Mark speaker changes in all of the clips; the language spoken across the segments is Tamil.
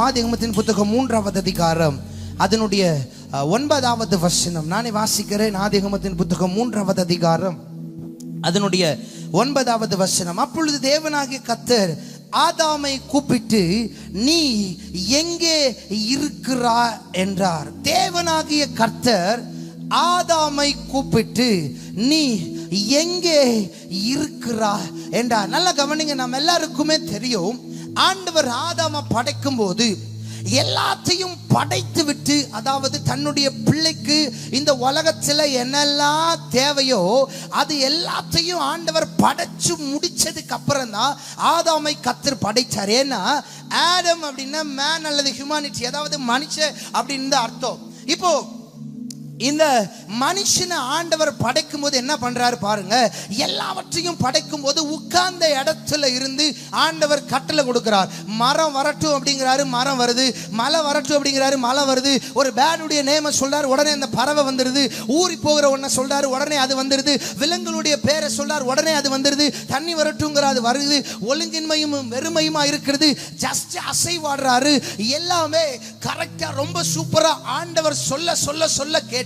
Speaker 1: ஆதியாகமத்தின் புத்தகம் 3வது அதிகாரம் அதனுடைய 9வது வசனம் நானே வாசிக்கிறேன். ஆதியாகமத்தின் புத்தகம் 3வது அதிகாரம் அதனுடைய 9வது வசனம். அப்பொழுது தேவனாகிய கர்த்தர் ஆதாமை கூப்பிட்டு, நீ எங்கே இருக்கிறாய் என்றார். தேவனாகிய கர்த்தர் ஆதாமை கூப்பிட்டு, நீ எங்கே இருக்கிறாய் என்றார். நல்லா கவனிங்க. நம்ம எல்லாருக்குமே தெரியும், ஆண்டவர் ஆதாமை படைக்கும் போது எல்லாத்தையும் படைத்து விட்டு, அதாவது தன்னுடைய பிள்ளைக்கு இந்த உலகத்துல என்னெல்லாம் தேவையோ அது எல்லாத்தையும் ஆண்டவர் படைச்சு முடிச்சதுக்கு அப்புறம் தான் ஆதாமை கர்த்தர் படைச்சார். ஏன்னா ஆடம் அப்படின்னா மேன் அல்லது ஹியூமனிட்டி, அதாவது மனுஷன் அப்படின்னு அர்த்தம். இப்போ இந்த மனுஷனை ஆண்டவர் படைக்கும் போது என்ன பண்றாரு பாருங்க. எல்லாவற்றையும் படைக்கும் போது உட்கார்ந்த இடத்துல இருந்து ஆண்டவர் கட்டளை கொடுக்கிறார். மரம் வரட்டும் அப்படிங்கிறாரு, மரம் வருது. மலை வரட்டும் அப்படிங்கிறாரு, மலை வருது. ஒரு பேர்டுடைய நேம சொல்றாரு, உடனே அந்த பறவை வந்துடுது. ஊறி போகிற ஒன்ன சொல்றாரு, உடனே அது வந்துடுது. விலங்குகளுடைய பேரை சொல்றாரு, உடனே அது வந்துடுது. தண்ணி வரட்டுங்கிற அது வருது. ஒழுங்கின்மையும் வெறுமையுமா இருக்கிறது. ஜஸ்ட் அசைவாடுறாரு. எல்லாமே கரெக்டா ரொம்ப சூப்பரா ஆண்டவர் சொல்ல சொல்ல சொல்ல கேட்டு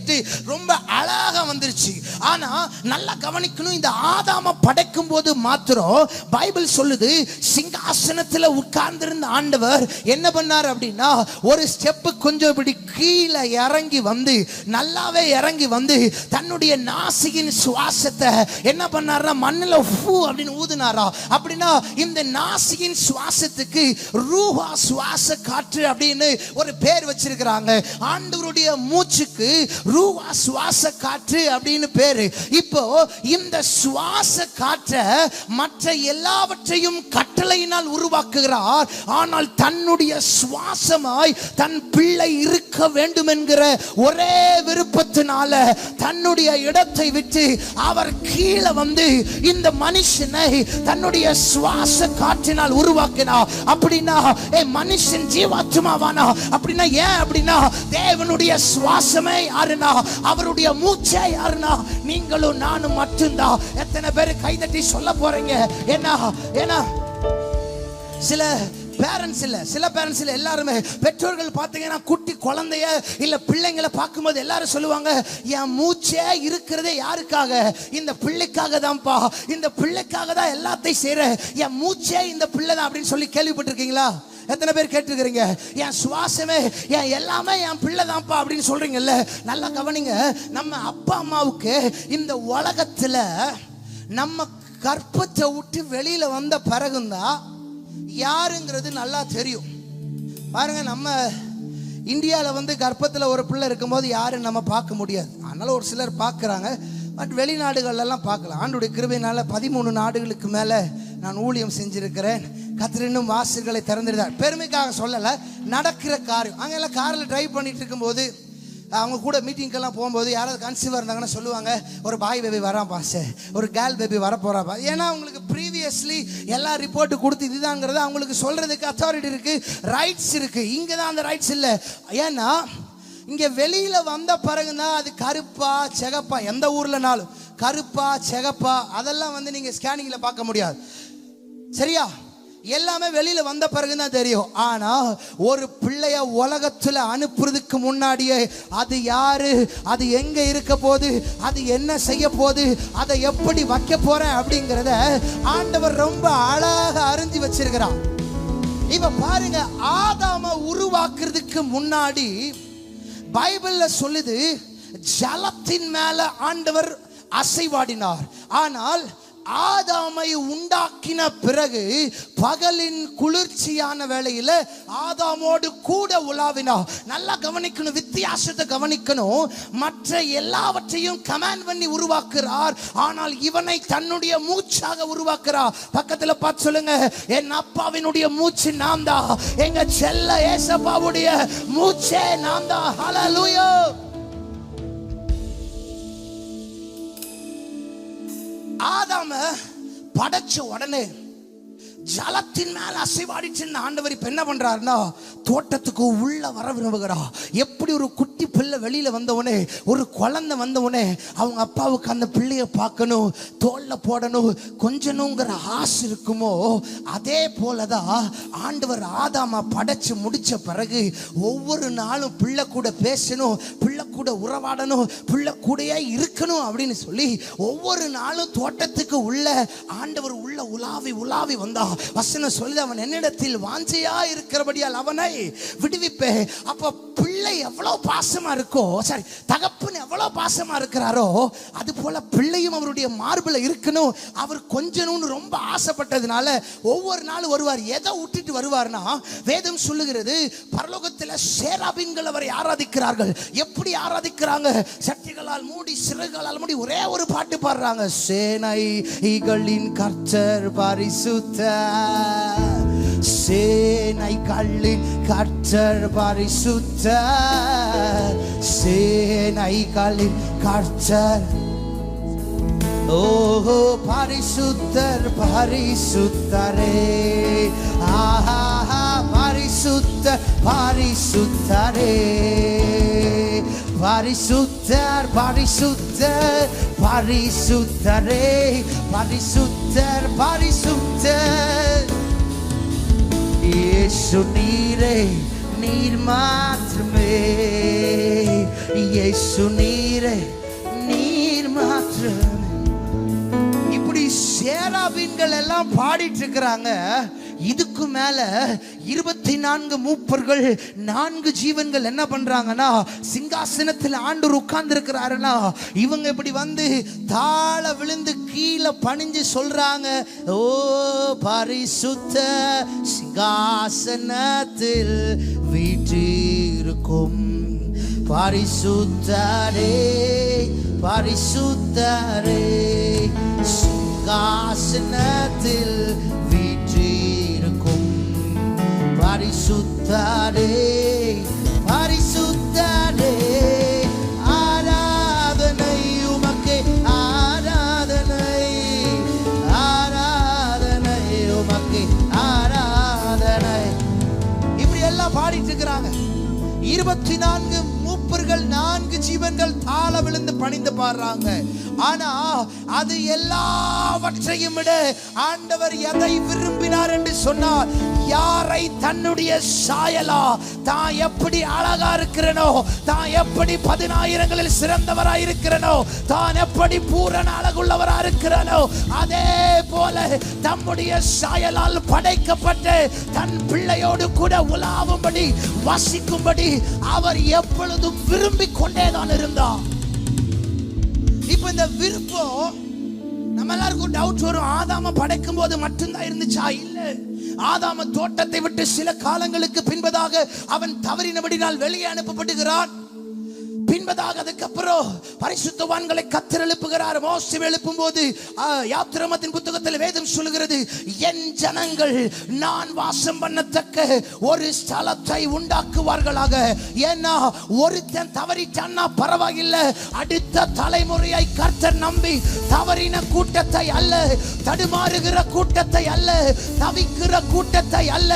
Speaker 1: ரொம்ப அழகா வந்துருச்சு. ஆனா நல்லா கவனிக்கணும், இந்த ஆதாம படைக்கும் போது மாத்திரம் பைபிள் சொல்லுது, சிங்காசனத்துல உட்கார்ந்திருந்த ஆண்டவர் என்ன பண்ணார் அப்படின்னா, ஒரு ஸ்டெப் கொஞ்சம் இப்படி கீழே இறங்கி வந்து, நல்லாவே இறங்கி வந்து தன்னுடைய நாசியின் சுவாசத்தை என்ன பண்ணாரா, மண்ணில் ஃபூ அப்படின்னு ஊதுனாரா. அப்படின்னா இந்த நாசியின் சுவாசத்துக்கு ரூஹா சுவாச காற்று அப்படின்னு ஒரு பேர் வச்சிருக்கிறாங்க. ஆண்டவருடைய மூச்சுக்கு ரூஹா சுவாச காற்று அப்படின்னு பேரு. இப்போ இந்த சுவாச காற்றை மற்ற எல்லாவற்றையும் கட்டளையினால் உருவாக்குகிறார். ஆனால் தன்னுடைய சுவாசமாய் தன் பிள்ளை இருக்க வேண்டும் என்கிற ஒரே விருப்பத்தினால தன்னுடைய இடத்தை விட்டு அவர் கீழே வந்து இந்த மனுஷனை தன்னுடைய சுவாச காற்றினால் உருவாக்கினார். அப்படின்னா மனுஷன் ஜீவாத்மாவானா? அப்படின்னா ஏன் அப்படின்னா தேவனுடைய சுவாசமே யாருன்னா, அவருடைய மூச்சே யாருன்னா நீங்களும் நானும் மட்டும்தான். எத்தனை பேர் கைதட்டி சொல்ல போறீங்க? ஏன்னா சில பேரண்ட்ஸ் இல்ல, சில பேரண்ட்ஸ் இல்ல, எல்லாருமே பெற்றோர்கள் பார்த்தீங்கன்னா குட்டி குழந்தைய இல்ல பிள்ளைங்களை பார்க்கும்போது எல்லாரும் சொல்லுவாங்க, என் மூச்சே இருக்கிறதே யாருக்காக? இந்த பிள்ளைக்காக தான்ப்பா. இந்த பிள்ளைக்காக தான் எல்லாத்தையும் செய்யறேன். என் மூச்சே இந்த பிள்ளை தான் அப்படின்னு சொல்லி கேள்விப்பட்டிருக்கீங்களா? எத்தனை பேர் கேட்டிருக்கிறீங்க? என் சுவாசமே என் எல்லாமே என் பிள்ளை தான்ப்பா அப்படின்னு சொல்றீங்கல்ல. நல்லா கவனிங்க. நம்ம அப்பா அம்மாவுக்கு இந்த உலகத்துல நம்ம கற்பத்தை விட்டு வெளியில வந்த பிறகுதான் யாருங்கிறது நல்லா தெரியும். பாருங்க, நம்ம இந்தியாவில் வந்து கர்ப்பத்தில் ஒரு பிள்ளை இருக்கும்போது யாரும் நம்ம பார்க்க முடியாது. அதனால ஒரு சிலர் பார்க்குறாங்க. பட் வெளிநாடுகள்லாம் பார்க்கலாம். ஆண்டுடைய கிருபையினால 13 நாடுகளுக்கு மேலே நான் ஊழியம் செஞ்சிருக்கிறேன். கர்த்தர் இன்னும் வாசல்களை திறந்துருந்தார். பெருமைக்காக சொல்லலை, நடக்கிற காரியம். அங்கெல்லாம் காரில் டிரைவ் பண்ணிட்டு இருக்கும்போது அவங்க கூட மீட்டிங்கெல்லாம் போகும்போது யாராவது கன்சீவாக இருந்தாங்கன்னா சொல்லுவாங்க, ஒரு பாய் பேபி வரான் பாஸ், ஒரு கேர்ள் பேபி வரப்போறாப்பா. ஏன்னா அவங்களுக்கு ப்ரீவியஸ்லி எல்லா ரிப்போர்ட்டு கொடுத்து இதுதாங்கிறது அவங்களுக்கு சொல்றதுக்கு அத்தாரிட்டி இருக்கு, ரைட்ஸ் இருக்கு. இங்கே தான் அந்த ரைட்ஸ் இல்லை. ஏன்னா இங்கே வெளியில் வந்த பிறகுதான் அது கருப்பா செகப்பா, எந்த ஊர்லனாலும் கருப்பா செகப்பா அதெல்லாம் வந்து நீங்கள் ஸ்கேனிங்கில் பார்க்க முடியாது. சரியா? எல்லாமே வெளியில வந்த பிறகுதான் தெரியும். ஆனா ஒரு பிள்ளைய உலகத்துல அனுப்புறதுக்கு முன்னாடியே அது யாரு, அது எங்க இருக்க போது, அது என்ன செய்ய போது, அதை எப்படி வைக்க போறேன் அப்படிங்கிறத ஆண்டவர் ரொம்ப அழகா அறிஞ்சு வச்சிருக்கிறான். இப்ப பாருங்க, ஆதாம உருவாக்குறதுக்கு முன்னாடி பைபிள்ல சொல்லுது, ஜலத்தின் மேல ஆண்டவர் அசைவாடினார். ஆனால் ஆதாமை உண்டாக்கின பிறகு பகலின் குளிர்ச்சியான வேளையில ஆதாமோடு கூட உலாவினார். நல்லா கவனிக்கணும், வித்தியாசத்தை கவனிக்கணும். மற்ற எல்லாவற்றையும் கமாண்ட் பண்ணி உருவாக்குறார், ஆனால் இவனை தன்னுடைய மூச்சாக உருவாக்குறார். பக்கத்துல பார்த்து சொல்லுங்க, என் அப்பாவினுடைய மூச்சு நான் தான், எங்க செல்ல ஏசப்பாவுடைய மூச்சே நான் தான். ஹல்லேலூயா. ஆதாம படைச்ச உடனே ஜலத்தின் மேல அசைவாடிச்சு ஆண்டவர் இப்ப என்ன பண்றாருன்னா தோட்டத்துக்கு உள்ள வர விரும்புகிறா. எப்படி ஒரு குட்டி பிள்ளை வெளியில வந்தவனே, ஒரு குழந்தை வந்தவனே அவங்க அப்பாவுக்கு அந்த பிள்ளைய பார்க்கணும், தோல்ல போடணும், கொஞ்சணுங்கிற ஆசை இருக்குமோ, அதே போலதான் ஆண்டவர் ஆதாம படைச்சு முடிச்ச பிறகு ஒவ்வொரு நாளும் பிள்ளை கூட பேசணும், பிள்ளை கூட உறவாடணும், பிள்ளை கூடயே இருக்கணும் அப்படின்னு சொல்லி ஒவ்வொரு நாளும் தோட்டத்துக்கு உள்ள ஆண்டவர் உள்ள உலாவி உலாவி வந்தா. வசனம் சொல்லுது, அவன் என்னிடத்தில் வாஞ்சையா இருக்கிறபடியால் அவனை விடுவிப்பே. அப்ப பிள்ளை எவ்வளவு பாசமா இருக்கோ, சரி தகப்பன் எவ்வளவு பாசமா இருக்கிறாரோ, அது போல பிள்ளையும் அவருடைய மார்பில் இருக்கணும், அவர் கொஞ்சணும்னு ரொம்ப ஆசைப்பட்டதுனால ஒவ்வொரு நாளும் வருவார். எதை விட்டுட்டு வருவார்னா, வேதம் சொல்லுகிறது பரலோகத்தில் சேராபீன்கள் அவரை ஆராதிக்கிறார்கள். எப்படி ஆராதிக்கிறாங்க? சட்டிகளால் மூடி சிறகுகளால் மூடி ஒரே ஒரு பாட்டு பாடுறாங்க, சேனைகளின் கர்த்தர் பரிசுத்தர், சேனைகளின் கர்த்தர் பரிசுத்தர், சேனைகளின் கர்த்தர், ஓஹோ பரிசுத்தர் பரிசுத்தரே, ஆஹா பரிசுத்தர் பரிசுத்தரே, பரிசுத்தர் பரிசுத்தர் பரிசுத்தரே, பரிசுத்தர் பரிசுத்தர், இயேசு நீரே நீர் மாத்திரமே, இயேசு நீரே நீர் மாத்திரமே. இப்படி சேராபீன்கள் எல்லாம் பாடிட்டு இருக்கிறாங்க. இதுக்கு மேல 24 மூப்பர்கள் 4 ஜீவன்கள் என்ன பண்றாங்கன்னா, சிங்காசனத்தில் ஆண்டவர் உட்கார்ந்து இருக்கிறாருன்னா இவங்க இப்படி வந்து தாழ விழுந்து கீழே பணிஞ்சு சொல்றாங்க, ஓ பரிசுத்த சிங்காசனத்தில் வீற்றிருக்கும் பரிசுத்தரே பரிசுத்தரே, சிங்காசனத்தில் வீற்றிருக்கும் பரிசுத்தரே பரிசுத்தரே, ஆராதனை உமக்கே ஆராதனை, ஆராதனை உமக்கே ஆராதனை. இப்படி எல்லாம் பாடிட்டு இருக்கிறாங்க. 24 மூப்பர்கள் 4 ஜீவன்கள் தாழ விழுந்து பணிந்து பாடுறாங்க. ஆனா அது எல்லாவற்றையும் விட ஆண்டவர் எதை விரும்பினார் என்று சொன்னார், யாரை தன்னுடைய சாயலா, தான் எப்படி அழகா இருக்கிறனோ, தான் எப்படி 10,000களில் சிறந்தவராய் இருக்கிறனோ, தான் எப்படி பூரண அழகுள்ளவரா இருக்கிறனோ, அதே போல தம்முடைய சாயலால் படைக்கப்பட்டு தன் பிள்ளையோடு கூட உலாவும்படி வசிக்கும்படி அவர் எப்பொழுதும் விரும்பிக் கொண்டேதான் இருந்தார். இப்ப இந்த விருப்பம் நம்ம எல்லாருக்கும் டவுட் வரும், ஆதாம படைக்கும் போது மட்டும்தான் இருந்துச்சா? இல்ல, ஆதாம தோட்டத்தை விட்டு சில காலங்களுக்கு பின்பதாக அவன் தவறினபடினால் வெளியே அனுப்பப்படுகிறான். பின்பதாக அதுக்கப்புறம் பரிசுத்தவான்களை கர்த்தர் எழுப்புகிறார். மோசே எழுப்பும் போது யாத்திராகமத்தின் புத்தகத்தில் வேதம் சொல்லுகிறது, என் ஜனங்கள் நான் வாசம் பண்ணத்தக்க ஒரு ஸ்தலத்தை உண்டாக்குவார்களாக. ஏன்னா ஒருத்தன் தவறிட்டான்னா பரவாயில்லை, அடுத்த தலைமுறையை கர்த்தர் நம்பி தவறின கூட்டத்தை அல்ல, தடுமாறுகிற கூட்டத்தை அல்ல, தவிக்கிற கூட்டத்தை அல்ல,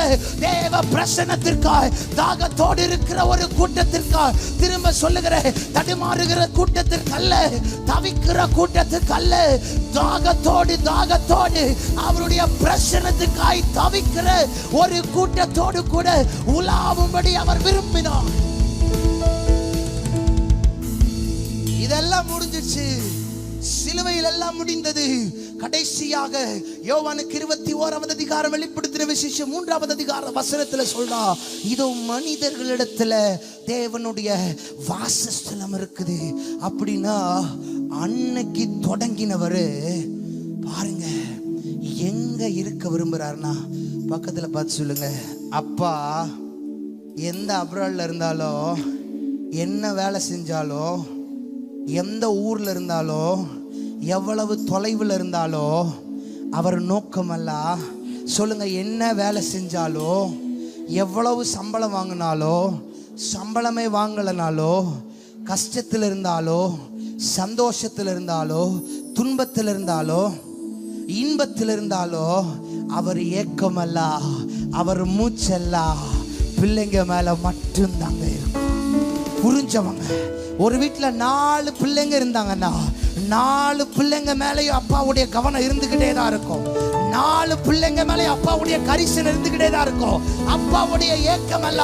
Speaker 1: தேவ பிரசன்னத்திற்காக தாகத்தோடு இருக்கிற ஒரு கூட்டத்திற்காக, திரும்ப சொல்லுகிற தடுமாறுகிற கூட்டத்திற்கு அல்ல, தவிக்கிற கூட்டத்திற்கு அல்ல, தாகத்தோடு தாகத்தோடு அவருடைய பிரசன்னத்துக்காய் தவிக்கிற ஒரு கூட்டத்தோடு கூட உலாவும்படி அவர் விரும்பினார். இதெல்லாம் முடிஞ்சிச்சு, சிலுவையில் எல்லாம் முடிந்தது. கடைசியாக யோவானுக்கு 21வது அதிகாரம் வெளிப்படுத்தின விசேஷம் 3வது அதிகார வசனத்துல சொல்றா, இதோ மனிதர்களிடத்துல தேவனுடைய வாசஸ்தலம் இருக்குது. அப்படின்னா அன்னைக்கு தொடங்கினவரு பாருங்க எங்க இருக்க விரும்புறாருன்னா, பக்கத்துல பார்த்து சொல்லுங்க, அப்பா எந்த அப்ராட்ல இருந்தாலோ, என்ன வேலை செஞ்சாலோ, எந்த ஊர்ல இருந்தாலோ, எவ்வளவு தொலைவில் இருந்தாலோ அவர் நோக்கமல்ல. சொல்லுங்க, என்ன வேலை செஞ்சாலோ, எவ்வளவு சம்பளம் வாங்கினாலோ, சம்பளமே வாங்கலனாலோ, கஷ்டத்தில் இருந்தாலோ, சந்தோஷத்தில் இருந்தாலோ, துன்பத்தில் இருந்தாலோ, இன்பத்தில் இருந்தாலோ, அவர் ஏக்கமல்ல, அவர் மூச்சல்ல, பிள்ளைங்க மேல மட்டும்தாங்க இருக்கும். புரிஞ்சவங்க. ஒரு வீட்டுல 4 பிள்ளைங்க இருந்தாங்கன்னா 4 பிள்ளைங்க மேலேயும் அப்பாவுடைய கவனம் இருந்துகிட்டே தான் இருக்கும். 4 பிள்ளைங்க மேலே அப்பாவுடைய கரிசனை இருந்துகிட்டே தான் இருக்கும். அப்பாவுடைய ஏக்கம் அல்ல,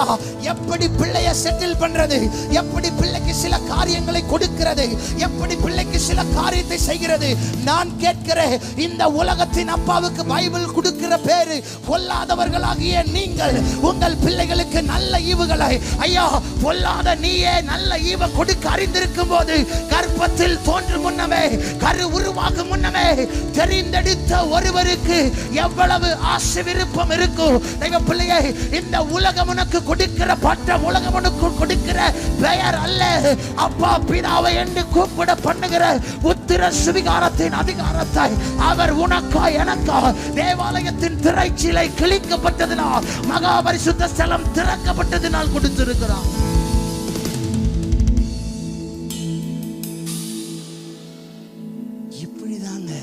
Speaker 1: எப்படி பிள்ளைய செட்டில் பண்றது, எப்படி பிள்ளைக்கு சில காரியங்களை கொடுக்கிறது, எப்படி பிள்ளைக்கு சில காரியத்தை செய்கிறது. நான் கேட்கிறேன், இந்த உலகத்தின் அப்பாவுக்கு பைபிள் கொடுக்கிற பேரு பொல்லாதவர்களாகிய நீங்கள் உங்கள் பிள்ளைகளுக்கு நல்ல ஈவுகளை, ஐயா பொல்லாத நீயே நல்ல ஈவை கொடுக்க அறிந்திருக்கும் போது, கர்ப்பத்தில் தோன்றும் முன்னமே, கரு உருவாகும் முன்னமே தெரிந்தெடுத்த ஒருவருக்கு எவ்வளவு ஆசை விருப்பம் இருக்கும். தெய்வ பிள்ளையே, இந்த உலகம் உனக்கு கொடுக்கிற பட்டம், உலகம் உனக்கு கொடுக்கிற பெயர் அல்ல, அப்பா பிதாவை என்று கூப்பிட பண்ணுகிற உத்திர சுவிகாரத்தின் அதிகாரத்தை அவர் உனக்கா எனக்கா தேவாலயத்தின் திரைச்சீலை கிழிக்கப்பட்டதினால், மகா பரிசுத்த ஸ்தலம் திறக்கப்பட்டதினால் கொடுத்திருக்கிறார். இப்படிதாங்க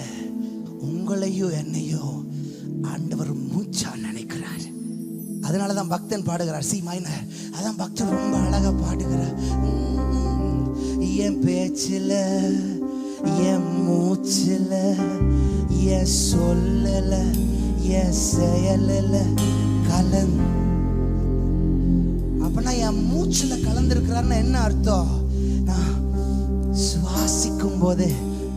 Speaker 1: உங்களையோ என்னையோ ஆண்டவர் மூச்சா நினைக்கிறார். அதனாலதான் பக்தன் பாடுகிறார், சி மைனர். அதான் பக்தன் ரொம்ப அழகா பாடுகிறார். என் பேச்சில, என் மூச்சில, என் சொல்லல, என் செயல கலந்து. அப்பனா என் மூச்சுல கலந்துருக்கிறான்னு என்ன அர்த்தம்? நான் சுவாசிக்கும் போது,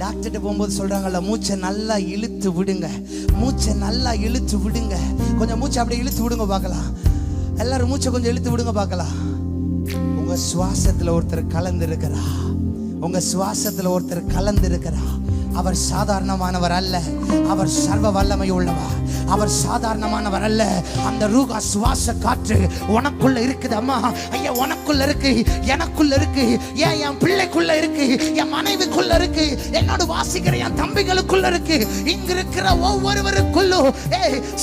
Speaker 1: டாக்டர்கிட்ட போகும்போது சொல்றாங்கல்ல, மூச்சை நல்லா இழுத்து விடுங்க, மூச்சை நல்லா இழுத்து விடுங்க. கொஞ்சம் மூச்சை அப்படியே இழுத்து விடுங்க பார்க்கலாம். எல்லாரும் மூச்சை கொஞ்சம் இழுத்து விடுங்க பார்க்கலாம். உங்க சுவாசத்துல ஒருத்தர் கலந்து இருக்கிறா, உங்க சுவாசத்துல ஒருத்தர் கலந்து இருக்கிறா. அவர் சாதாரணமானவர் அல்ல, அவர் சர்வ வல்லமை உள்ளவர். அவர் சாதாரணமானவர் அல்ல. அந்த ரூகா சுவாச காற்று உனக்குள்ள இருக்குது. அம்மா ஐயா, உனக்குள்ள இருக்கு, எனக்குள்ள இருக்கு, என் பிள்ளைக்குள்ள இருக்கு, என் மனைவிக்குள்ள இருக்கு, என்னோட வாசிக்கிற என் தம்பிகளுக்குள்ள இருக்கு. இங்க இருக்கிற ஒவ்வொருவருக்குள்ளும்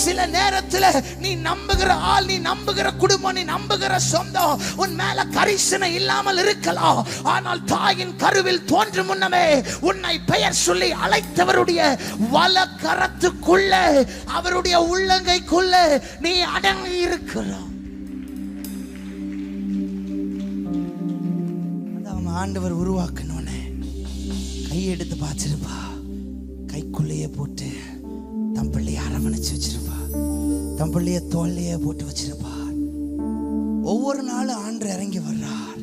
Speaker 1: சில நேரத்துல நீ நம்புகிற ஆள், நீ நம்புகிற குடும்பம், நீ நம்புகிற சொந்தம் உன் மேல கரிசனை இல்லாமல் இருக்கலாம். ஆனால் தாயின் கருவில் தோன்றும் முன்னமே உன்னை பெயர் சொல்லி அழைத்தவருடைய வல கரத்துக்குள்ள, அவருடைய உள்ளங்கைக்குள்ள நீ அடங்கி இருக்கிறாய். ஆண்டவர் உருவாக்கணும்னு கையெடுத்து பார்த்திருப்பா, கைக்குள்ளேயே போட்டு தம் பிள்ளைய அரவணைச்சு வச்சிருப்பா, தம் பிள்ளைய தோல்லையே போட்டு வச்சிருப்பா. ஒவ்வொரு நாளும் ஆண்டு இறங்கி வர்றார்.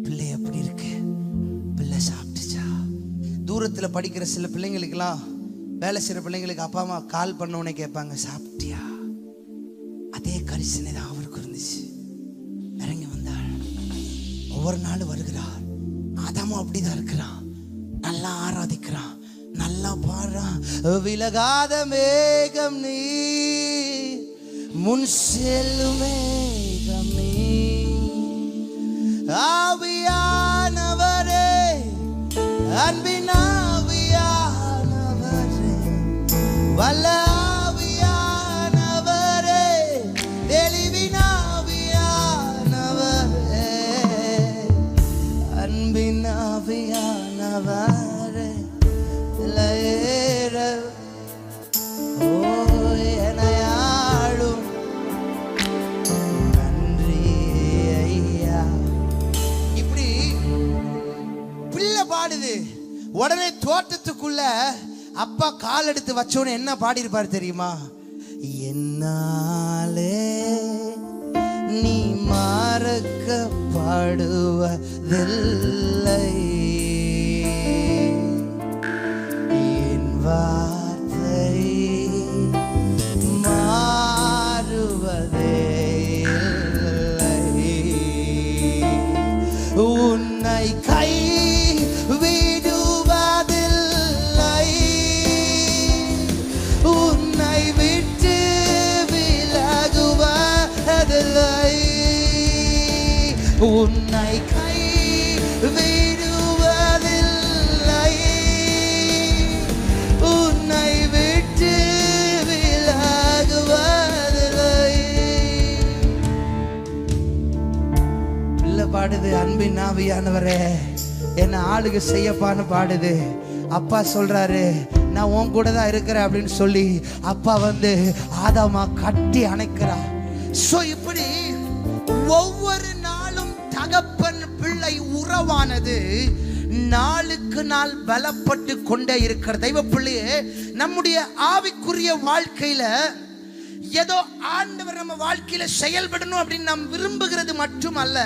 Speaker 1: பிள்ளை எப்படி இருக்கு, பிள்ளை சாப்பிட்டுச்சா. தூரத்துல படிக்கிற சில பிள்ளைங்களுக்கெல்லாம், வேலை செய்கிற பிள்ளைங்களுக்கு அப்பா அம்மா கால் பண்ண கேட்பாங்க, சாப்பிட்டியா? அதே கரிசனை தான் அவருக்கு இருந்துச்சு. இறங்கி வந்தாள், ஒவ்வொரு நாள் வருகிறார். ஆதாமும் அப்படிதான் இருக்கிறான், நல்லா ஆராதிக்கிறான், நல்லா பாடுறான். விலகாத மேகம் நீ, முன் செல்லும் மேகம் நீ, ஆவியானவரே, அன்பின் வல்ல ஆவியானவரே, தெளிவின் ஆவியானவரே, அன்பின் ஆவியானவரே, எனையாளும் நன்றி ஐயா. இப்படி பிள்ளை பாடுது. உடனே தோட்டத்துக்குள்ள அப்பா கால் எடுத்து வச்சோன்னு என்ன பாடியிருப்பார் தெரியுமா? என்னாலே நீ மறக்கப்படுவதில்லை, என் வார்த்தை மாறுவதே இல்லை, உன்னை கை உன்னை கை விடுவதில்லை, உன்னை விட்டு விலகுவதில்லை. பிள்ளை பாடுது, அன்பின் ஆவியானவரே என்ன ஆளுக செய்யப்பான்னு பாடுது. அப்பா சொல்றாரு, நான் உன் கூட தான் இருக்கிறேன் அப்படின்னு சொல்லி அப்பா வந்து ஆதாமா கட்டி அணைக்கிறார். சோ இப்படி ஒவ்வொரு நாளும் தகப்பன் பிள்ளை உறவானது நாளுக்கு நாள் பலப்பட்டு கொண்டே இருக்கிற தெய்வ பிள்ளையே, நம்முடைய ஆவிக்குரிய வாழ்க்கையில ஏதோ ஆண்டவர் நம்ம வாழ்க்கையில செயல்படணும் அப்படின்னு நாம் விரும்புகிறது மட்டுமல்ல,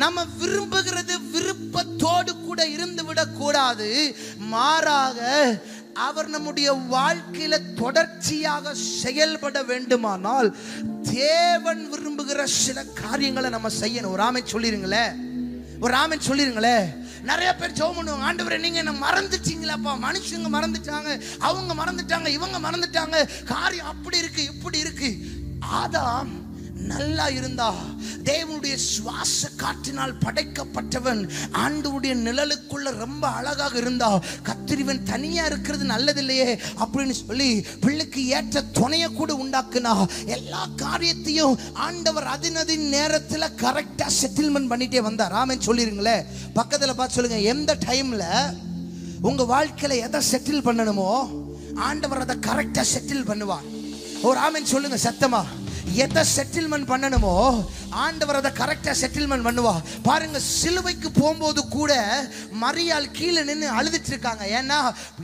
Speaker 1: நம்ம விரும்புகிறது விருப்பத்தோடு கூட இருந்து விடக்கூடாது. மாறாக அவர் நம்முடைய வாழ்க்கையில தொடர்ச்சியாக செயல்பட வேண்டுமானால் தேவன் விரும்புகிற சில காரியங்களை நம்ம செய்யணும். ஒரு ஆமென் சொல்லிருங்களே, ஒரு ஆமென் சொல்லிருங்களே. நிறைய பேர் ஜெபம் பண்ணுவாங்க, ஆண்டவரே நீங்க என்ன மறந்துட்டீங்களாப்பா, மனுஷங்க மறந்துட்டாங்க, அவங்க மறந்துட்டாங்க, இவங்க மறந்துட்டாங்க, காரியம் அப்படி இருக்கு இப்படி இருக்கு. ஆதாம் நல்லா இருந்தா, தேவனுடைய சுவாச காற்றினால் படைக்கப்பட்டவன், ஆண்டவருடைய நிழலுக்குள்ள ரொம்ப அழகாக இருந்தா, கத்திரிவன் தனியா இருக்கிறது நல்லதில்லையே அப்படின்னு சொல்லி பிள்ளைக்கு ஏற்ற துணையை கூட உண்டாக்குனா, எல்லா காரியத்தையும் ஆண்டவர் அதின் நேரத்தில் கரெக்டா செட்டில்மெண்ட் பண்ணிட்டே வந்தார். ஆமென் சொல்லிருங்களே. பக்கத்துல பார்த்து சொல்லுங்க, எந்த டைம்ல உங்க வாழ்க்கையில எதை செட்டில் பண்ணணுமோ ஆண்டவர் அதை கரெக்டா செட்டில் பண்ணுவார். ஒரு ஆமென் சொல்லுங்க சத்தமா. எதை செட்டில்மெண்ட் பண்ணணுமோ ஆண்டவர் அதை கரெக்டா செட்டில்மெண்ட் பண்ணுவா. பாருங்க, சிலுவைக்கு போகும்போது கூட மரியாள் கீழே நின்று அழுதுட்டு இருக்காங்க. ஏன்னா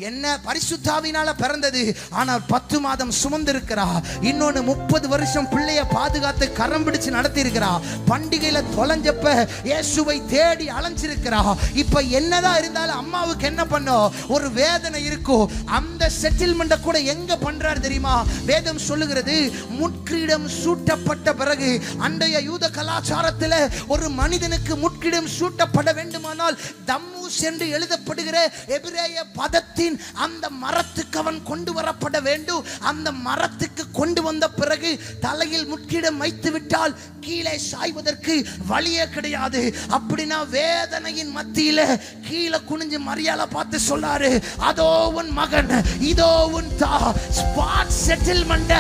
Speaker 1: என்ன பரிசுத்தாவினால பிறந்தது, ஆனால் 10 மாதம் சுமந்து இருக்கிறா. இன்னொன்னு 30 வருஷம் பிள்ளைய பாதுகாத்து கரம் பிடிச்சு நடத்தி இருக்கிறா. பண்டிகையில தொலைஞ்சப்ப இயேசுவை தேடி அலைஞ்சிருக்கிறா. இப்ப என்னதான் இருந்தாலும் அம்மாவுக்கு என்ன பண்ணோம், ஒரு வேதனை இருக்கும். அந்த செட்டில்மெண்ட கூட எங்க பண்றாரு தெரியுமா? வேதம் சொல்லுகிறது, முட்கிரீடம் சூட்டப்பட்ட பிறகு, அண்டைய யூத கலாச்சாரத்தில் ஒரு மனிதனுக்கு முட்கிரீடம் சூட்டப்பட வேண்டுமானால் தம்மூஸ் என்று எழுதப்படுகிற எபிரேய பதத்தின் அந்த மரத்துக்கு அவன் கொண்டு வரப்பட வேண்டும். அந்த மரத்துக்கு கொண்டு வந்த பிறகு தலையில் முட்கிரீடம் வைத்து விட்டால் கீழே சாய்வதற்கு வழியே கிடையாது. அப்படின்னா வேதனையின் மத்தியில கீழே குனிஞ்சு மரியாதை பார்த்து சொல்லாரு, அதோ உன் மகன், இதோ உன் ஸ்பாட் செட்டில்மெண்ட்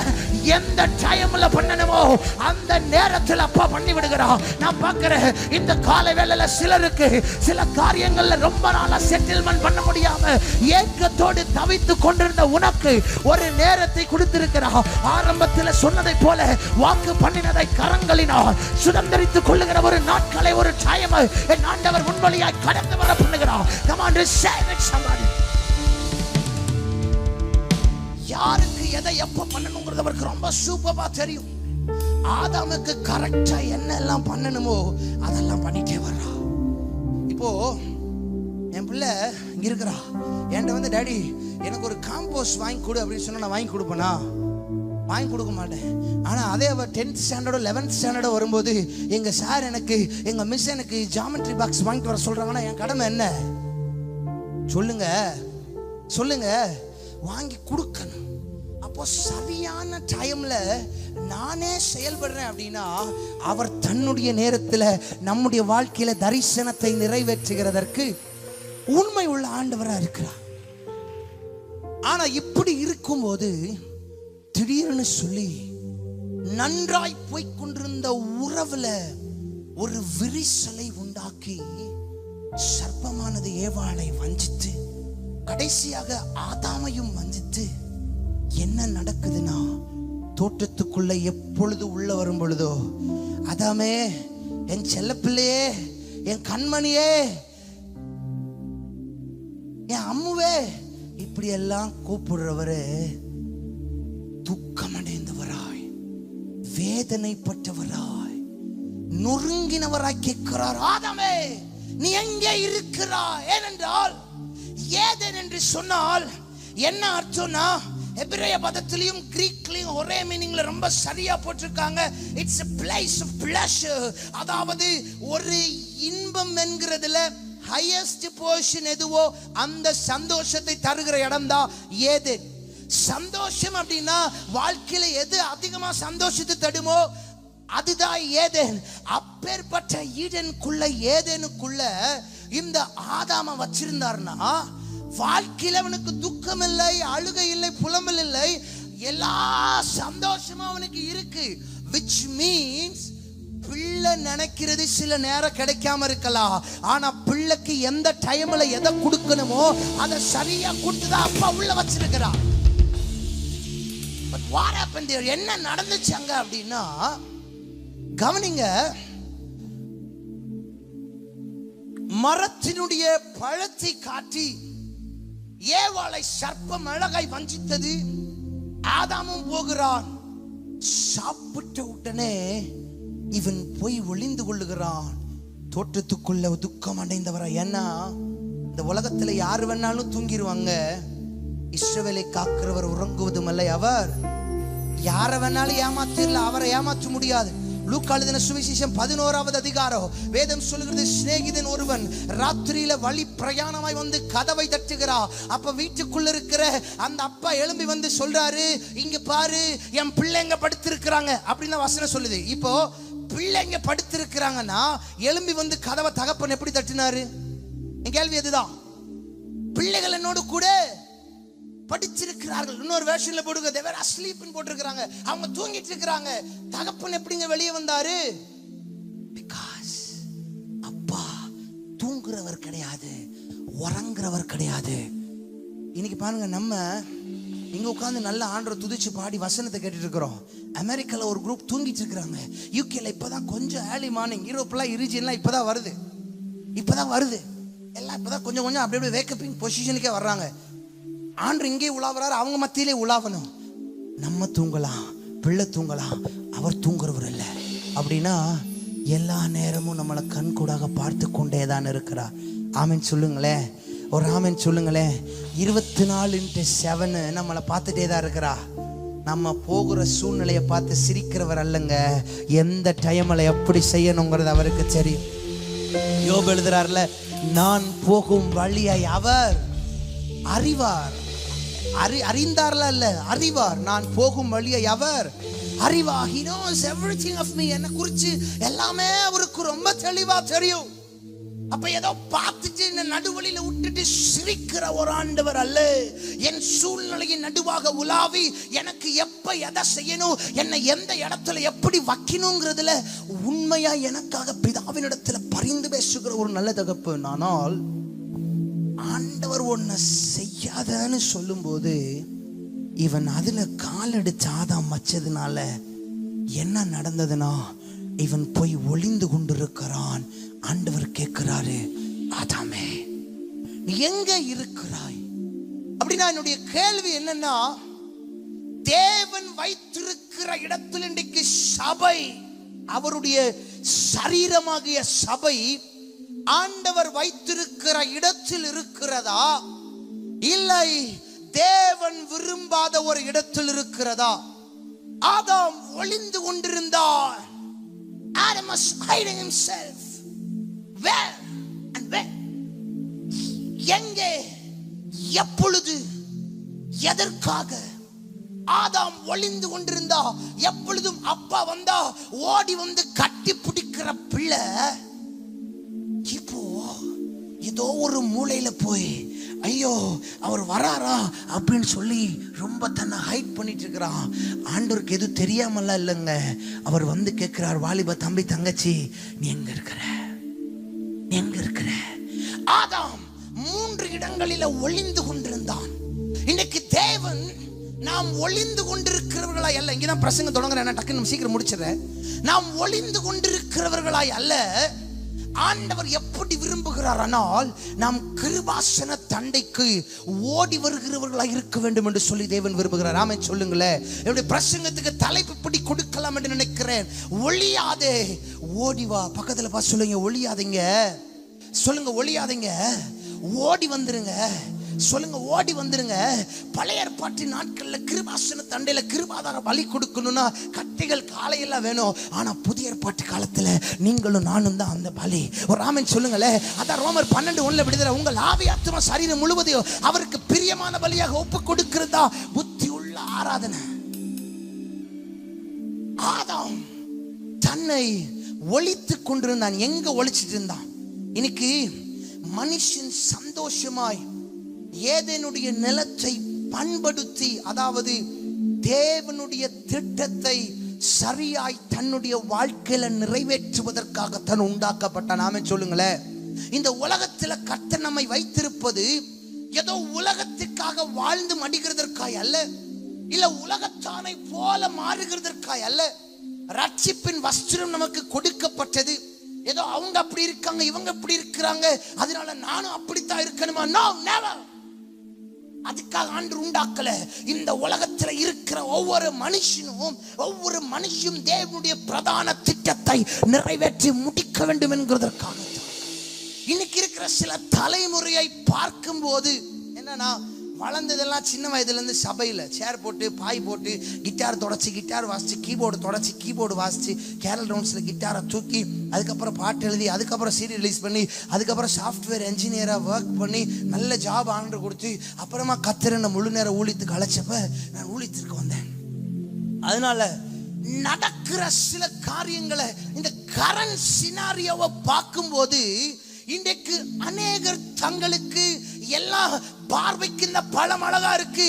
Speaker 1: எந்த டைம்ல பண்ணணுமோ அந்த நேரத்தில் அப்பா பண்ணி விடுகிறான். நான் பார்க்கிறேன் இந்த காலை வேளையில சிலருக்கு சில காரியங்கள்ல ரொம்ப நாளா செட்டில்மெண்ட் பண்ண முடியாம ஏக்கத்தோடு தவித்து கொண்டிருந்த உனக்கு ஒரு நேரத்தை கொடுத்திருக்கிறான். ஆரம்பத்தில் சொன்னதை போல வாக்கு பண்ணினதை கரங்களினால் சுதந்திரித்துக் கொள்ளுகிற ஒரு நாட்களை, ஒரு டைம் என் ஆண்டவர் முன்வழியாய் கடந்து வர பண்ணுகிறான். Come on, receive it somebody. யாருக்கு எதை எப்ப பண்ணணுங்கிறது அவருக்கு ரொம்ப சூப்பரா தெரியும். ஆதாமுக்கு கரெக்டா என்ன எல்லாம் பண்ணணுமோ அதெல்லாம் பண்ணிட்டே வர்றா. இப்போ என் பிள்ளை இங்க இருக்கிறா, என்கிட்ட வந்து டாடி எனக்கு ஒரு காம்போஸ்ட் வாங்கி கொடு அப்படின்னு சொன்னா நான் வாங்கி கொடுப்பேனா? வாங்கி கொடுக்க மாட்டேன். ஆனால் அதே அவள் 10th ஸ்டாண்டர்டோ 11th ஸ்டாண்டர்டோ வரும்போது எங்கள் சார் எனக்கு, எங்கள் மிஸ் எனக்கு ஜாமெட்ரி பாக்ஸ் வாங்கிட்டு வர சொல்கிறாங்கன்னா என் கடமை என்ன சொல்லுங்க சொல்லுங்க? வாங்கி கொடுக்கணும். அப்போ சரியான டைம்ல நானே செயல்படுறேன் அப்படின்னா அவர் தன்னுடைய நேரத்தில் நம்முடைய வாழ்க்கையில தரிசனத்தை நிறைவேற்றுகிறதற்கு உண்மை உள்ள ஆண்டவராக இருக்கிறார். ஆனா இப்படி இருக்கும்போது திடீர்னு சொல்லி நன்றாய் போய்கொண்டிருந்த உறவுல ஒரு விரிசலை உண்டாக்கி சர்ப்பமானது ஏவாளை வஞ்சித்து கடைசியாக ஆதாமையும் வஞ்சித்து என்ன நடக்குதுன்னா, தோட்டத்துக்குள்ள எப்பொழுது உள்ள வரும் பொழுதோ, ஆதாமே, என் செல்ல பிள்ளையே, என் கண்மணியே, என் அம்முவே, இப்படி எல்லாம் கூப்பிடுறவரு துக்கமடைந்தவராய், வேதனைப்பட்டவராய், நொறுங்கினவராய் கேட்கிறார், ஆதாமே நீ எங்கே இருக்கிறாய்? ஏனென்றால் ஏதேன் என்று சொன்னால் என்ன அர்த்தம்னா, எபிரேய பதத்திலையும் கிரீக்லயும் ஒரே மீனிங்ல ரொம்ப சரியா போட்டிருக்காங்க. It's a place of pleasure. அதாவது ஒரு இன்பம் என்கிறதுல ஹையஸ்ட் போர்ஷன் எதுவோ அந்த சந்தோஷத்தை தருகிற இடம் தான் ஏதேன். சந்தோஷம் அப்படின்னா வாழ்க்கையில எது அதிகமா சந்தோஷத்தை தருமோ அதுதான் ஏதேன். அப்பேற்பட்ட ஈடனுக்குள்ள ஏதேனுக்குள்ள இந்த ஆதாம வச்சிருந்தார்னா வாழ்க்கையில அவனுக்கு துக்கம் இல்லை, அழுகை இல்லை, புலம்பல் இல்லை, எல்லா சந்தோஷமும் அவனுக்கு இருக்கு. which means பிள்ளை நினைக்கிறது சில நேரம் கிடைக்காம இருக்கலாம், ஆனா பிள்ளை பிள்ளைக்கு எந்த டைம்ல எதை கொடுக்கணுமோ அதை சரியா கொடுத்துதான் அப்பா உள்ள வச்சிருக்கிறார். But what happened there? என்ன நடந்துச்சு அங்க அப்படின்னா, கவனிங்க, மரத்தினுடைய பழத்தை காட்டி ஏவாளை சர்ப்பம் அழகாய் வஞ்சித்தது. ஆதாமும் போகிறான். சாப்பிட்ட உடனே இவன் போய் ஒளிந்து கொள்ளுகிறான். தோட்டத்துக்குள்ள துக்கம் அடைந்தவரா. ஏன்னா இந்த உலகத்துல யாரு வேணாலும் தூங்கிடுவாங்க. இஸ்ரவேலை காக்கிறவர் உறங்குவதும் அல்ல. அவர் யார வேணாலும் ஏமாத்திரல, அவரை ஏமாற்ற முடியாது. லூக்கா எழுதின சுவிசேஷம் 11வது அதிகாரம் வேதம் சொல்லுகிறது, சிநேகிதன் ஒருவன் ராத்திரியில வழி பிரயாணமாய் வந்து கதவை தட்டுகிறான். அப்ப வீட்டுக்குள்ள இருக்கிற அந்த அப்பா எழும்பி வந்து சொல்றாரு, இங்க பாரு என் பிள்ளைங்க படுத்திருக்கிறாங்க அப்படின்னு வசனம் சொல்லுது. இப்போ பிள்ளைங்க படுத்திருக்கிறாங்கன்னா எழும்பி வந்து கதவை தகப்பன் எப்படி தட்டினாரு? என் கேள்வி அதுதான். பிள்ளைகள் என்னோடு கூட படிச்சிருக்கிறார்கள். இன்னொரு வேர்ஷன்ல போடுங்க, they were asleep ன்னு போட்டிருக்காங்க. அவங்க தூங்கிட்டு இருக்காங்க. தகப்பன் எப்படிங்க வெளியே வந்தாரு? Because அப்பா தூங்குறவர் கிடையாது, உறங்குறவர் கிடையாது. இன்னைக்கு பாருங்க, நம்ம இங்க உட்கார்ந்து நல்ல ஆண்டவரை துதிச்சு பாடி வசனத்தை கேட்டுட்டு இருக்கிறோம். அமெரிக்கால ஒரு குரூப் தூங்கிட்டு இருக்காங்க. யூகேல இப்பதான் கொஞ்சம் ஏர்லி மார்னிங், யூரோப்லாம் ரீஜன்லாம் இப்பதான் வருது எல்லாம் இப்பதான் கொஞ்சம் கொஞ்சம் அப்படியே வேக்கப்பிங் பொசிஷனுக்கே வர்றாங்க. ஆண்டு இங்கே உலாவறாரு, அவங்க மத்தியிலே உலாவணும். நம்ம தூங்கலாம், பிள்ளை தூங்கலாம், அவர் தூங்குறவர் இல்லை. அப்படின்னா எல்லா நேரமும் நம்மளை கண் கூடாக பார்த்து கொண்டே தான் இருக்கிறார். ஆமென் சொல்லுங்களேன், ஒரு ஆமென் சொல்லுங்களேன். 24x7 நம்மளை பார்த்துட்டே தான் இருக்கிறா. நம்ம போகிற சூழ்நிலையை பார்த்து சிரிக்கிறவர் அல்லங்க. எந்த டைம்ல எப்படி செய்யணுங்கிறது அவருக்கு தெரியும். யோபு எழுதுறாருல, நான் போகும் வழியை அவர் அறிவார். அறிந்தார்ல இல்ல, அறிவார். நான் போகும் வழியை அவர் அறிவார். He knows everything of me. என்ன குறிச்சு எல்லாமே அவருக்கு ரொம்ப தெளிவா தெரியும். அப்ப ஏதோ பார்த்துட்டு இந்த நடுவழியில விட்டுட்டு சிரிக்கிற ஒரு ஆண்டவர் அல்ல. என் சூழ்நிலையின் நடுவாக உலாவி எனக்கு எப்ப எதை செய்யணும், என்னை எந்த இடத்துல எப்படி வைக்கணுங்கிறதுல உண்மையா எனக்காக பிதாவினிடத்துல பரிந்து பேசுகிற ஒரு நல்ல தகப்பு. ஆனால் ஆண்டவர் ஒன்ன செய்யாதன்னு சொல்லும் போது இவன் அதுல கால் எடுத்து ஆதாம் வச்சதுனால என்ன நடந்ததுன்னா, இவன் போய் ஒளிந்து கொண்டிருக்கிறான். ஆண்டவர் கேட்கிறாரு, ஆதாமே நீ எங்க இருக்கிறாய் அப்படின்னா, என்னுடைய கேள்வி என்னன்னா, தேவன் வைத்திருக்கிற இடத்தில் இன்றைக்கு சபை, அவருடைய சரீரமாகிய சபை ஆண்டவர் வைத்திருக்கிற இடத்தில் இருக்கிறதா, இல்லை தேவன் விரும்பாத ஒரு இடத்தில் இருக்கிறதா? ஆதாம் ஒளிந்து கொண்டிருந்தான். Adam was hiding himself. Where and when? எங்கே, எப்பொழுது, எதற்காக ஆதாம் ஒளிந்து கொண்டிருந்தா? எப்பொழுதும் அப்பா வந்தா ஓடி வந்து கட்டி பிடிக்கிற பிள்ளை இப்போ ஏதோ ஒரு மூலையில போய் ஐயோ அவர் வராரா அப்படின்னு சொல்லி ரொம்ப தன்னை ஹைட் பண்ணிட்டு இருக்கிறான். ஆண்டவருக்கு எதுவும் தெரியாமல இல்லைங்க. அவர் வந்து கேட்கிறார், வாலிப தம்பி தங்கச்சி நீ எங்க இருக்கிற, நீ எங்க இருக்கிற? ஆதாம் 3 இடங்களில ஒளிந்து கொண்டிருந்தான். இன்னைக்கு தேவன் நாம் ஒளிந்து கொண்டிருக்கிறவர்களாய் அல்ல, இங்கதான் பிரசங்க தொடங்குறேன், டக்குன்னு சீக்கிரம் முடிச்சிடுறேன். நாம் ஒளிந்து கொண்டிருக்கிறவர்களாய் அல்ல, ஆண்டவர் எப்படி விரும்புகிறார் ஆனால் நாம் கிருபாசன தண்டைக்கு ஓடி வருகிறவர்களாக இருக்க வேண்டும் என்று சொல்லி தேவன் விரும்புகிறார். ஆமென் சொல்லுங்களேன். என்னுடைய பிரசங்கத்துக்கு தலைப்பு இப்படி கொடுக்கலாம் என்று நினைக்கிறேன். ஒளியாதே, ஓடி வா. பக்கத்துல பார்த்து சொல்லுங்க, ஒளியாதீங்க. சொல்லுங்க, ஒளியாதீங்க, ஓடி வந்துருங்க. சொல்லுங்க, ஓடி வந்துருங்க. பழைய ஏற்பாட்டு நாட்கள்ல கிருபாசன தண்டையில கிருபாதார பலி கொடுக்கணும்னா கட்டைகள் காலையெல்லாம் வேணும். ஆனா புதிய ஏற்பாட்டு காலத்துல நீங்களும் நானும் தான் அந்த பலி. ஒரு ஆமென் சொல்லுங்களேன். அதான் ரோமர் 12:1 விடுதலை, உங்கள் ஆவி ஆத்துமா சரீரம் முழுவதையும் அவருக்கு பிரியமான பலியாக ஒப்பு கொடுக்கிறதா புத்தி உள்ள ஆராதனை. ஆதாம் தன்னை ஒளித்துக் கொண்டிருந்தான். எங்க ஒளிச்சிட்டு இருந்தான்? இன்னைக்கு மனுஷன் சந்தோஷமாய் ஏதேனுடைய நிலத்தை பண்படுத்தி, அதாவது தேவனுடைய திட்டத்தை சரியாய் தன்னுடைய வாழ்க்கையில நிறைவேற்றுவதற்காக தான் உண்டாக்கப்பட்டான். ஆமென் சொல்லுங்களேன். இந்த உலகத்துல கர்த்தர் நம்மை வைத்திருப்பது ஏதோ உலகத்திற்காக வாழ்ந்து மடிக்கிறதற்காய் அல்ல, இல்ல உலகத்தானை போல மாறுகிறதற்காய் அல்ல. ரட்சிப்பின் வஸ்திரம் நமக்கு கொடுக்கப்பட்டது. ஏதோ அவங்க அப்படி இருக்காங்க, இவங்க அப்படி இருக்கிறாங்க, அதனால நானும் அப்படித்தான் இருக்கணுமா? No, never. அதுக்காக ஆண்டு உண்டாக்கல. இந்த உலகத்துல இருக்கிற ஒவ்வொரு மனுஷனும் தேவனுடைய பிரதான திட்டத்தை நிறைவேற்றி முடிக்க வேண்டும் என்கிறதற்காக. இன்னைக்கு இருக்கிற சில தலைமுறையை பார்க்கும் போது என்னன்னா, வளர்ந்ததெல்லாம் சின்ன வயதுல இருந்து சபையில சேர் போட்டு பாய் போட்டு கிட்டார் தொடச்சி கிட்டார் வாசிச்சு, கீபோர்டு தொடச்சி கீபோர்டு வாசிச்சு, கேரல் ரவுண்ட்ஸ்ல கிட்டாரை தூக்கி, அதுக்கப்புறம் பாட்டு எழுதி, அதுக்கப்புறம் சீடி ரிலீஸ் பண்ணி, அதுக்கப்புறம் சாஃப்ட்வேர் என்ஜினியரா ஒர்க் பண்ணி நல்ல ஜாப் ஆர்டர் கொடுத்து, அப்புறமா கத்திரனை முழு நேரம் ஊழியத்துக்கு அழைச்சப்ப நான் ஊழியத்திற்கு வந்தேன். அதனால நடக்கிற சில காரியங்களை, இந்த கரண்ட் சினாரியோவை பார்க்கும்போது இன்றைக்கு அநேகர் தங்களுக்கு எல்லா பார்வைக்கு இந்த பழம் அழகா இருக்கு,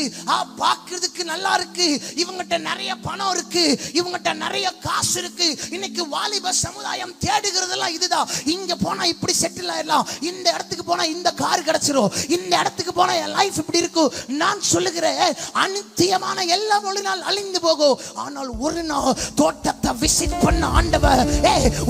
Speaker 1: பார்க்கிறதுக்கு நல்லா இருக்கு, இவங்கிட்ட நிறைய பணம் இருக்கு, இவங்கிட்ட நிறைய காசு இருக்கு. இன்னைக்கு வாலிப சமுதாயம் தேடுகிறதெல்லாம் இதுதான். இங்க போனா இப்படி செட்டில் ஆயிடலாம், இந்த இடத்துக்கு போனா இந்த கார் கிடைச்சிரும், இந்த இடத்துக்கு போனா என் லைஃப் இப்படி இருக்கும். நான் சொல்லுகிறேன், அநித்தியமான எல்லாம் ஒரு நாள் அழிந்து போகும். ஆனால் ஒரு நாள் தோட்டத்தை விசிட் பண்ண ஆண்டவர்,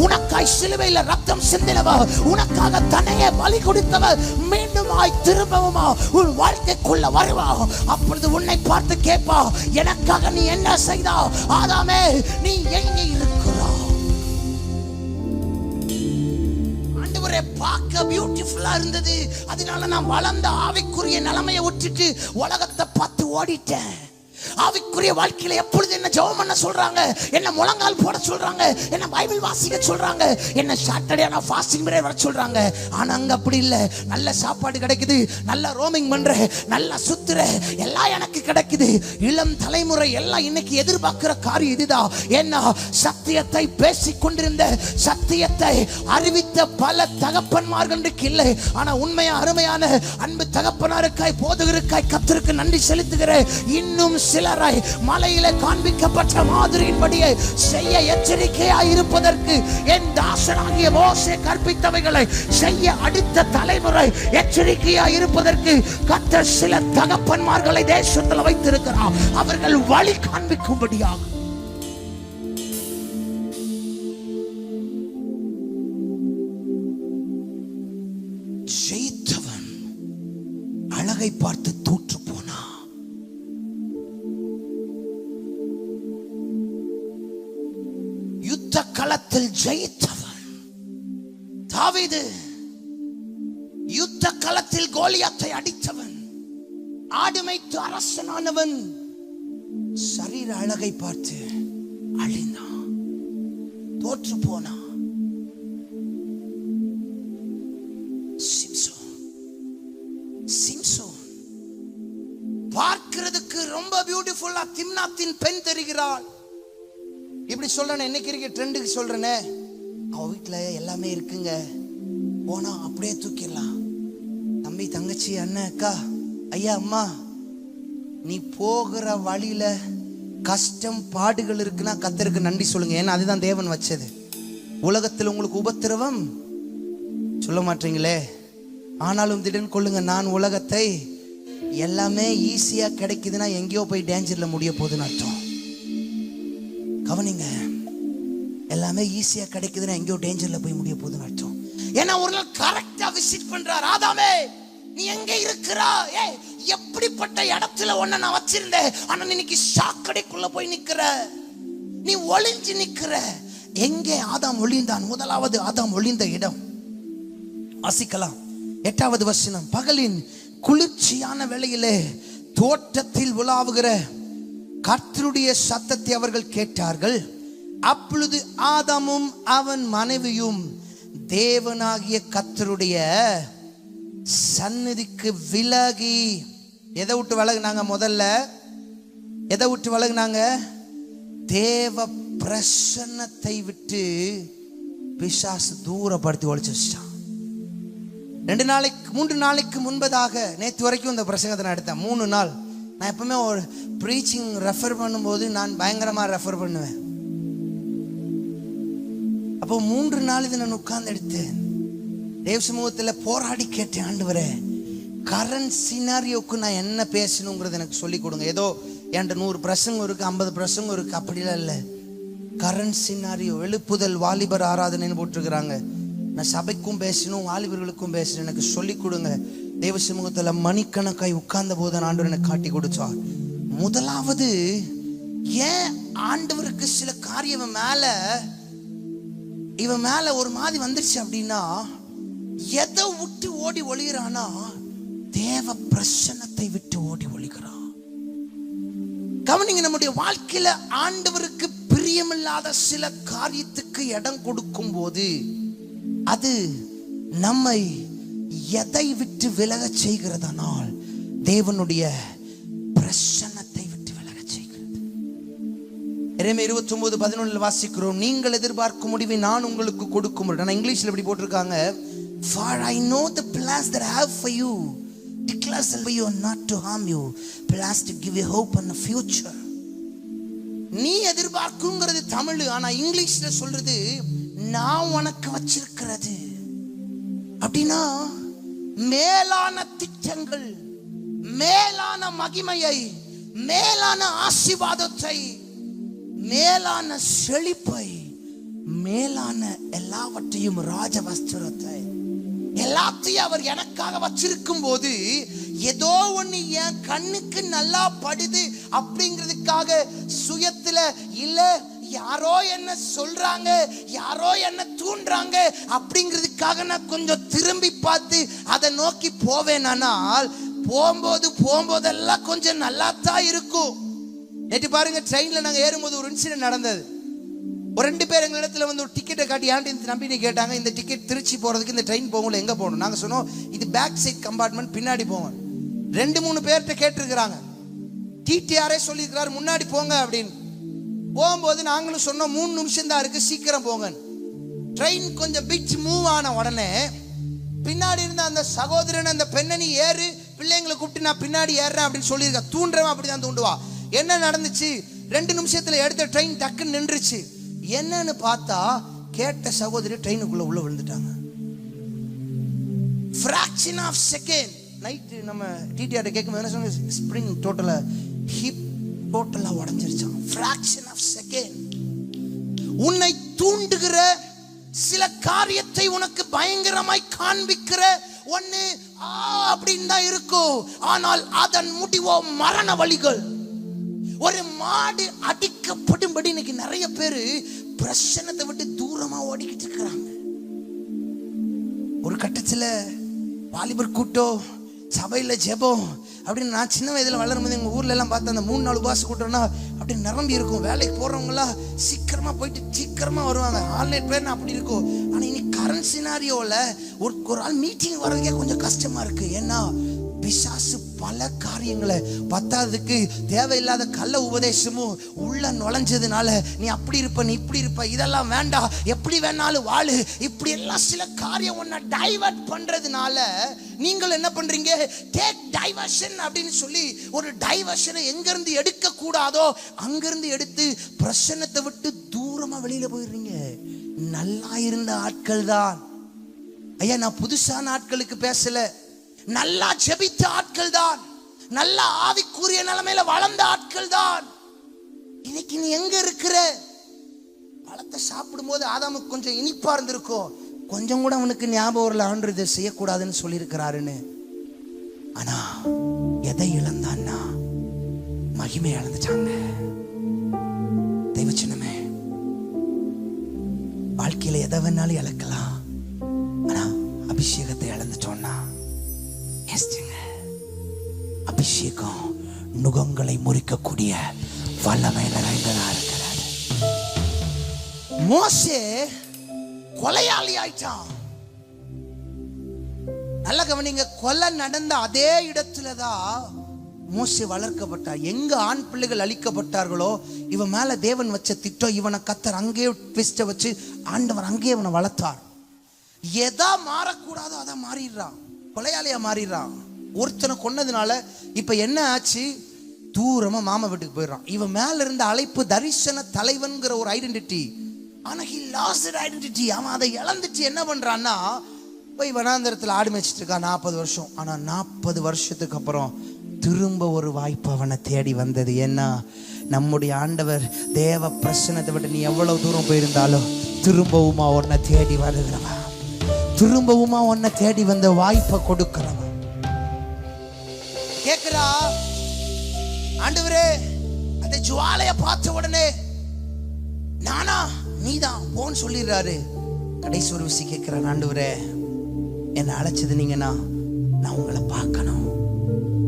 Speaker 1: உனக்காய் சிலுவையில் ரத்தம் சிந்தினவர், உனக்காக தன்னையே பலி கொடுத்தவர் மீண்டுமாய் திரும்பவுமா உன் வாழ்க்கைக்குள்ள வருவா. அப்பொழுது உன்னை பார்த்து கேட்பா, எனக்காக நீ என்ன செய்தா? ஆதாமே, நீ எங்கே இருக்கிறாய்? ஆண்டவரே, பார்க்க பியூட்டிஃபுல்லா இருந்தது, அதனால நான் வளர்ந்த ஆவிக்குரிய நிலைமையை விட்டுட்டு உலகத்தை பார்த்து ஓடிட்டேன். ஆவிக்குரிய வாழ்க்கையில எப்பொழுது என்ன ஜெபம் பண்ண சொல்றாங்க, என்ன முழங்கால் போட சொல்றாங்க, என்ன பைபிள் வாசிக்க சொல்றாங்க, என்ன சாட்டர்டே நான் ஃபாஸ்டிங் பிரேயர் வர சொல்றாங்க. ஆனா அங்க அப்படி இல்ல. நல்ல சாப்பாடு கிடைக்குது, நல்ல ரோமிங் பண்ற, நல்ல சுத்துற, எல்லாம் எனக்கு கிடைக்குது. இளம் தலைமுறை எல்லாம் இன்னைக்கு எதிர்பார்க்கிற காரியம் இதுதான். ஏன்னா சத்தியத்தை பேசிக் கொண்டிருந்த, சத்தியத்தை அறிவித்த பல தகப்பன்மார்கள் இல்லை. ஆனா உண்மையா அருமையான அன்பு தகப்பனாருக்காய் போதகருக்காய் கர்த்தருக்கு நன்றி செலுத்துகிறேன். இன்னும் சிலரை மலையில காண்பிக்கப்பட்ட மாதிரியின்படியே செய்ய எச்சரிக்கையாய் இருப்பதற்கு என் தாசனாகிய மோசே கற்பித்தவைகளை செய்ய அடுத்த தலைமுறை எச்சரிக்கையாய் இருப்பதற்கு கர்த்தர் சில தகப்பன்மார்களை தேசத்தில் வைத்திருக்கிறார். அவர்கள் வழி காண்பிக்கும்படியாக. ஜெயித்தவன் அழகை பார்த்து தூற்று போனா. யுத்த களத்தில் ஜெயித்தவன் தாவீது, யுத்த களத்தில் கோலியாத்தை அடித்தவன், ஆடுமைத்து அரசனானவன் சரீர அழகை பார்த்து அழிந்தான், தோற்று போனான். சிம்சோன் பார்க்கிறதுக்கு ரொம்ப பியூட்டிஃபுல்லா திம்னாத்தின் பெண் தெரிகிறாள். இப்படி சொல்றேன், என்னைக்கு இருக்க ட்ரெண்டுக்கு சொல்றேனே, அவ வீட்டுல எல்லாமே இருக்குங்க, போனா அப்படியே தூக்கிடலாம். தம்பி, தங்கச்சி, அண்ணன், அக்கா, ஐயா, அம்மா, நீ போகிற வழியில கஷ்டம் பாடுகள் இருக்குன்னா கர்த்தருக்கு நன்றி சொல்லுங்க. ஏன்னா அதுதான் தேவன் வச்சது. உலகத்தில் உங்களுக்கு உபத்திரவம் சொல்ல மாட்டீங்களே, ஆனாலும் திடன் கொள்ளுங்க, நான் உலகத்தை எல்லாமே ஈஸியா கிடைக்குதுன்னா எங்கேயோ போய் டேஞ்சர்ல முடிய போகுதுன்னு அர்த்தம். கவனிங்க, எல்லாமே ஈஸியா கிடைக்குதுன்னா எங்கேயோ டேஞ்சர்ல போய் முடிய போகுதுன்னு அர்த்தம். ஏன்னா ஒரு நாள் கரெக்டா விசிட் பண்றார். ஆதாமே, நீ எங்க இருக்கிறா? எப்படிப்பட்ட இடத்துல உன்னை நான் வச்சிருந்தேன், ஆனா இன்னைக்கு சாக்கடைக்குள்ள போய் நிக்கிற, நீ ஒளிஞ்சு நிக்கிற. எங்கே ஆதாம் ஒளிந்தான்? முதலாவது ஆதாம் ஒளிந்த இடம் வாசிக்கலாம். 8வது வசனம். பகலின் குளிர்ச்சியான வேளையிலே தோட்டத்தில் உலாவுகிற கர்த்தருடைய சத்தத்தை அவர்கள் கேட்டார்கள். அப்பொழுது ஆதாமும் அவன் மனைவியும் தேவனாகிய கர்த்தருடைய சந்நிதிக்கு விலகி, எதை விட்டு விலகுனாங்க? முதல்ல எதை விட்டு விலகுனாங்க? தேவ பிரசன்னத்தை விட்டு பிசாசு தூரப்படுத்தி ஒழிச்சு வச்சிட்டான். 3 நாளைக்கு முன்பதாக, நேற்று வரைக்கும் இந்த பிரசங்கத்தை நான் எடுத்தேன். 3 நாள். நான் எப்பவுமே ஒரு ப்ரீச்சிங் ரெஃபர் பண்ணும்போது நான் பயங்கரமா ரெஃபர் பண்ணுவேன். அப்போ 3 நாள் இதை நான் உட்கார்ந்து எடுத்தேன். தேவ சமூகத்தில் போராடி கேட்டேன், ஆண்டவரே கரண்ட் சினாரியோக்கு நான் என்ன பேசணுங்கிறது எனக்கு சொல்லி கொடுங்க. ஏதோ என்கிட்ட 100 பிரசங்கம் இருக்கு, 50 பிரசங்கம் இருக்கு, அப்படிலாம் இல்லை. கரண்ட் சினாரியோ, எழுப்புதல் வாலிபர் ஆராதனைன்னு போட்டிருக்கிறாங்க. நான் சபைக்கும் பேசணும், வாலிபர்களுக்கும் பேசணும், எனக்கு சொல்லி கொடுங்க. தேவ சமூகத்தில் மணிக்கணக்காய் உட்கார்ந்த போது ஆண்டவர் எனக்கு காட்டி கொடுத்தார். முதலாவது, ஏன் ஆண்டவருக்கு சில காரியம் இவன் மேல ஒரு மாதிரி வந்துருச்சு அப்படின்னா, எதை விட்டு ஓடி ஒளிகிறானா, தேவ பிரசன்னத்தை விட்டு ஓடி ஒளிகிறான். கவனிங்க, நம்முடைய வாழ்க்கையில ஆண்டவருக்கு பிரியமில்லாத சில காரியத்துக்கு இடம் கொடுக்கும் போது அது நம்மை எதை விட்டு விலக செய்கிறதனால் தேவனுடைய பிரசன்னத்தை விட்டு விலக செய்கிறது. எரேமியா 29:11 வாசிக்கிறோம், நீங்கள் எதிர்பார்க்கும் முடிவை நான் உங்களுக்கு கொடுக்கும். ஆனா இங்கிலீஷ்ல இப்படி போட்டிருக்காங்க, for I know the plans that I have for you, declares for you not to harm you, plans to give you hope and a future. நீ எதிர்பார்க்குங்கிறது தமிழ், ஆனா இங்கிலீஷ்ல சொல்றது நான் உனக்கு வச்சிருக்கிறது. அப்படின்னா மேலான திட்டங்கள், மேலான மகிமையை, மேலான ஆசீர்வாதத்தை, மேலான செழிப்பை, மேலான எல்லாவற்றையும், ராஜவஸ்திரத்தை எல்லாத்தையும் அவர் எனக்காக வச்சிருக்கும் போது, ஏதோ ஒண்ணு என் கண்ணுக்கு நல்லா படுது அப்படிங்கிறதுக்காக சுயத்துல இல்ல, யாரோ என்ன சொல்றாங்க, யாரோ என்ன தூண்டுறாங்க அப்படிங்கிறதுக்காக நான் கொஞ்சம் திரும்பி பார்த்து அதை நோக்கி போவேனால், போகும்போதெல்லாம் கொஞ்சம் நல்லா தான் இருக்கும். நேற்று பாருங்க, ட்ரெயின்ல நாங்க ஏறும்போது ஒரு இன்சிடென்ட் நடந்தது. ஒரு 2 பேர் எங்க இடத்துல வந்து ஒரு டிக்கெட்டை காட்டி ஆண்டி நம்பி கேட்டாங்க, இந்த டிக்கெட் திருச்சி போறதுக்கு இந்த ட்ரெயின் போகல, எங்க போகணும்? நாங்க சொன்னோம், இது பேக் சைட் கம்பார்ட்மெண்ட், பின்னாடி போங்க. 2-3 பேர்கிட்ட கேட்டிருக்கிறாங்க. டிடிஆரே சொல்லியிருக்கிறாரு முன்னாடி போங்க அப்படின்னு. போகும்போது நாங்களும் சொன்னோம் 3 நிமிஷம் தான் இருக்கு, சீக்கிரம் போங்க. ட்ரெயின் கொஞ்சம் பிச் மூவ் ஆன உடனே பின்னாடி இருந்த அந்த சகோதரன் அந்த பெண்ணை ஏறு, பிள்ளைங்களை கூப்பிட்டு நான் பின்னாடி ஏறுறேன் அப்படின்னு சொல்லியிருக்கா. தூண்டுறவன் அப்படிதான் தூண்டுவா. என்ன நடந்துச்சு? 2 நிமிஷத்துல எடுத்த ட்ரெயின் டக்குன்னு நின்றுச்சு. என்னன்னு பார்த்தா கேட்ட சகோதரி ட்ரெயினுக்குள்ள உள்ள விழுந்துட்டாங்க. fraction of second. நைட் நம்ம டிடிஆர் கேட்கும் என்ன சொன்ன, ஸ்ப்ரிங் டோட்டலா ஹிப் டோட்டலா உடைஞ்சிருச்சான். fraction of second. உன்னை தூண்டுகிற சில காரியத்தை உனக்கு பயங்கரமாய் காண்பிக்கிற ஒண்ணு அப்படின்னு தான் இருக்கும், ஆனால் அதன் முடிவோ மரண வழிகள். ஒரு மாடு அடிக்கப்படும்படி இன்னைக்கு நிறைய பேரு பிரசன்னத்தை விட்டு தூரமா ஓடிக்கிட்டு இருக்கிறாங்க. ஒரு கட்டத்துல வாலிபர் கூட்டம், சபையில ஜெபம் அப்படின்னு, நான் சின்ன வயதுல வளரும்போது எங்க ஊர்ல எல்லாம் பார்த்தா அந்த 3-4 உபவாச கூட்டம்னா அப்படி நிரம்பி இருக்கும். வேலைக்கு போறவங்களா சீக்கிரமா போயிட்டு சீக்கிரமா வருவாங்க. ஆன்லைன் பேர் அப்படி இருக்கும். ஆனா இன்னைக்கு கரண்ட் சினாரியோல ஒரு ஆள் மீட்டிங் வர்றதுக்கே கொஞ்சம் கஷ்டமா இருக்கு. ஏன்னா பிசாசு பல காரியங்களை, பத்தாததுக்கு தேவையில்லாத கள்ள உபதேசமும் உள்ள நுழைஞ்சதுனால, நீ அப்படி இருப்ப, நீ இப்படி இருப்ப, இதெல்லாம் வேண்டாம், எப்படி வேணாலும் வாழு, இப்படி எல்லாம் சில காரியம் உன்னை டைவர்ட் பண்றதுனால நீங்கள் என்ன பண்றீங்க? டேக் டைவர்ஷன் அப்படின்னு சொல்லி ஒரு டைவர்ஷனை எங்கிருந்து எடுக்க கூடாதோ அங்கிருந்து எடுத்து பிரசன்னத்தை விட்டு தூரமா வெளியில போயிடுறீங்க. நல்லா இருந்த ஆட்கள் தான், ஐயா நான் புதுசான ஆட்களுக்கு பேசல, நல்லா ஜெபித்த ஆட்கள் தான், நல்ல ஆவிக்குரிய நிலைமையில வளர்ந்த ஆட்கள் தான். இன்னைக்கு நீ எங்க இருக்கிற? பழத்தை சாப்பிடும் போது ஆதாமுக்கு கொஞ்சம் இனிப்பா இருந்திருக்கும், கொஞ்சம் கூட அவனுக்கு ஞாபகம் வரல ஆண்டவர் இதை செய்யக்கூடாதுன்னு சொல்லி இருக்கிறாருன்னு. ஆனா எதை இழந்தான்னா மகிமை இழந்துட்டாங்க. தெய்வ சின்னமே, வாழ்க்கையில எதை வேணாலும் இழக்கலாம், ஆனா அபிஷேகத்தை இழந்துட்டோம்னா அபிஷேகம் நுகங்களை முறிக்கக்கூடிய வல்லமை நிறைந்ததா இருக்கிறார். மோசே கொலையாளி ஆயிட்டான். நல்ல கவனிங்க, கொலை நடந்த அதே இடத்துலதான் மோசே வளர்க்கப்பட்டார். எங்க ஆண் பிள்ளைகள் அழிக்கப்பட்டார்களோ இவன் மேல தேவன் வச்ச திட்டம், இவனை கத்தர் அங்கே ட்விஸ்ட வச்சு ஆண்டவர் அங்கே இவனை வளர்த்தார். எதா மாறக்கூடாதோ அதை மாறிடுறான், கொலையாளியா மாறிடுறான். ஒருத்தனை கொன்னதுனால இப்ப என்ன ஆச்சு? தூரமா மாமா வீட்டுக்கு போயிடுறான். இவன் மேல இருந்த அழைப்பு தரிசன தலைவன்கிற ஒரு ஐடென்டிட்டி, ஆனா he lost that identity. அவன் அதை இழந்துட்டு என்ன பண்றான்னா போய் வனாந்தரத்தில் ஆடு மேய்ச்சிட்டு இருக்கான் 40 வருஷம். ஆனால் 40 வருஷத்துக்கு அப்புறம் திரும்ப ஒரு வாய்ப்பு அவனை தேடி வந்தது. ஏன்னா நம்முடைய ஆண்டவர் தேவ பிரசன்னத்தை விட்டு நீ எவ்வளவு தூரம் போயிருந்தாலும் திரும்பவுமா உன்னை தேடி வருகிறவன், திரும்பவுமா உன்னை தேடி வந்த வாய்ப்பை கொடுக்கிறவன். கேட்கிறா, ஆண்டவரே அந்த ஜுவாலைய பார்த்த உடனே நானா நீதான் போன்னு சொல்லிடுறாரு. கடைசி ஒரு விஷயம் கேட்கிறேன், ஆண்டவரே என்னை அழைச்சது நீங்கன்னா நான் உங்களை பார்க்கணும்.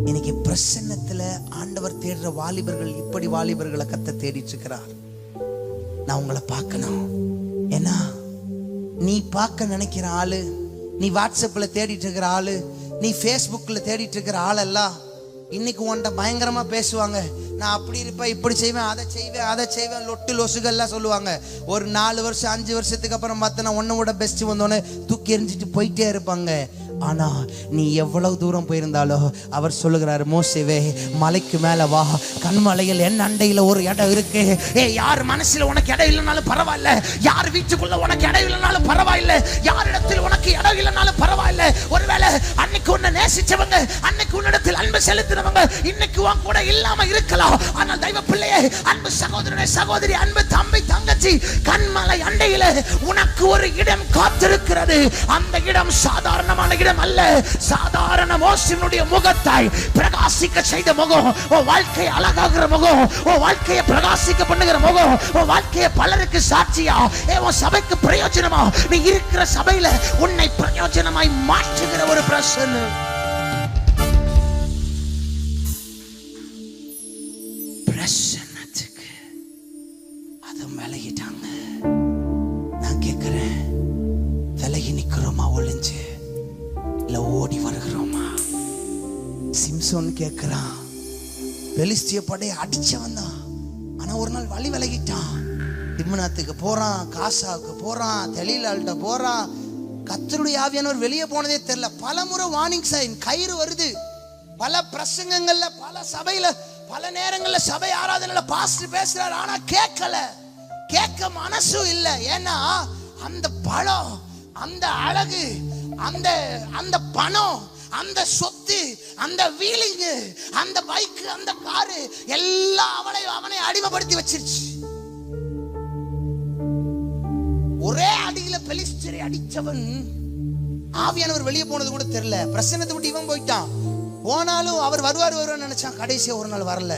Speaker 1: இன்னைக்கு பிரசன்னத்துல ஆண்டவர் தேடுற வாலிபர்கள் இப்படி வாலிபர்களை கத்த தேடிட்டு இருக்கிறார். நான் உங்களை பார்க்கணும். ஏன்னா நீ பார்க்க நினைக்கிற ஆளு, நீ வாட்ஸ்அப்ல தேடிட்டு இருக்கிற ஆளு, நீ ஃபேஸ்புக்ல தேடிட்டு இருக்கிற ஆளெல்லாம் இன்னைக்கு உன்கிட்ட பயங்கரமா பேசுவாங்க. நான் அப்படி இருப்பேன், இப்படி செய்வேன், அதை செய்வேன், லொட்டு லொசுகள்லாம் சொல்லுவாங்க. ஒரு 4 வருஷம் 5 வருஷத்துக்கு அப்புறம் பார்த்தா உன்னோட பெஸ்ட் வந்தோடனே தூக்கி எறிஞ்சிட்டு போயிட்டே இருப்பாங்க. ஆனா நீ எவ்வளவு தூரம் போயிருந்தாலும் அவர் சொல்லுகிறாரு, மோசேவே மலைக்கு மேல வா, கண்மலையில் என் அண்டையில ஒரு இடம் இருக்கு. யார் மனசுல உனக்கு இடம் இல்லைனாலும் பரவாயில்ல, யார் வீட்டுக்குள்ள உனக்கு இடம் இல்லைனாலும் பரவாயில்ல, யார் இடத்துல உனக்கு இடம் இல்லைனாலும் பரவாயில்ல. ஒருவேளை அன்னைக்கு உன்னை நேசிச்சவங்க, அன்னைக்கு உன்னிடத்தில் அன்பு செலுத்தினவங்க இன்னைக்கு உன் கூட இல்லாம இருக்கலாம். ஆனால் தெய்வ பிள்ளையே, அன்பு சகோதரனே, சகோதரி, அன்பு தம்பி, தங்கச்சி, கண்மலை அண்டையில உனக்கு ஒரு இடம் காத்திருக்கிறது. அந்த இடம் சாதாரணமான இடம் அல்ல. சாதாரண மோசேயினுடைய முகத்தை பிரகாசிக்க செய்த முகம், உன் வாழ்க்கையை அழகாகிற முகம், உன் வாழ்க்கையை பிரகாசிக்க பண்ணுகிற முகம், உன் வாழ்க்கையை பலருக்கு சாட்சியா, உன் சபைக்கு பிரயோஜனமா, நீ இருக்கிற சபையில உன்னை பிரயோஜனமாய் மாற்றுகிற ஒரு பிரசன்னம். பிரசன்னத்துக்கு அதுவும் விலகிட்டாங்க. நான் கேட்கிறேன், விலகி நிக்கிறோமா, ஒளிஞ்சு இல்ல ஓடி வருகிறோமா? சிம்சோன் கேட்கிறான், பெலிஸ்திய படையை அடிச்சவன் தான், ஆனா ஒரு நாள் வழி விலகிட்டான். திம்னாத்துக்கு போறான், காசாவுக்கு போறான், தெலீலால்ட்ட போறான். கர்த்தருடைய ஆவியானவர் வெளியே போனதே தெரியல. பல முறை வார்னிங் சைன், கயிறு வருது. பல பிரசங்கங்கள்ல, பல சபையில, பல நேரங்கள்ல சபை ஆராதனையில பாஸ்டர் பேசுறாரு, ஆனா கேட்கல, கேட்க மனசும் இல்லை. ஏன்னா அந்த பழம், அந்த அழகு, அந்த பணம், அந்த சொத்து, அந்த வீலிங்கு, அந்த பைக், அந்த காரு எல்லாம் அவனை அடிமைப்படுத்தி வச்சிருச்சு. ஒரே அடியில பெலிஸ்தரை அடிச்சவன் ஆவியானவர் வெளியே போனது கூட தெரியல. பிரசன்னத்தை விட்டு இவன் போயிட்டான். போனாலும் அவர் வருவார் நினைச்சான், கடைசியா ஒரு நாள் வரல.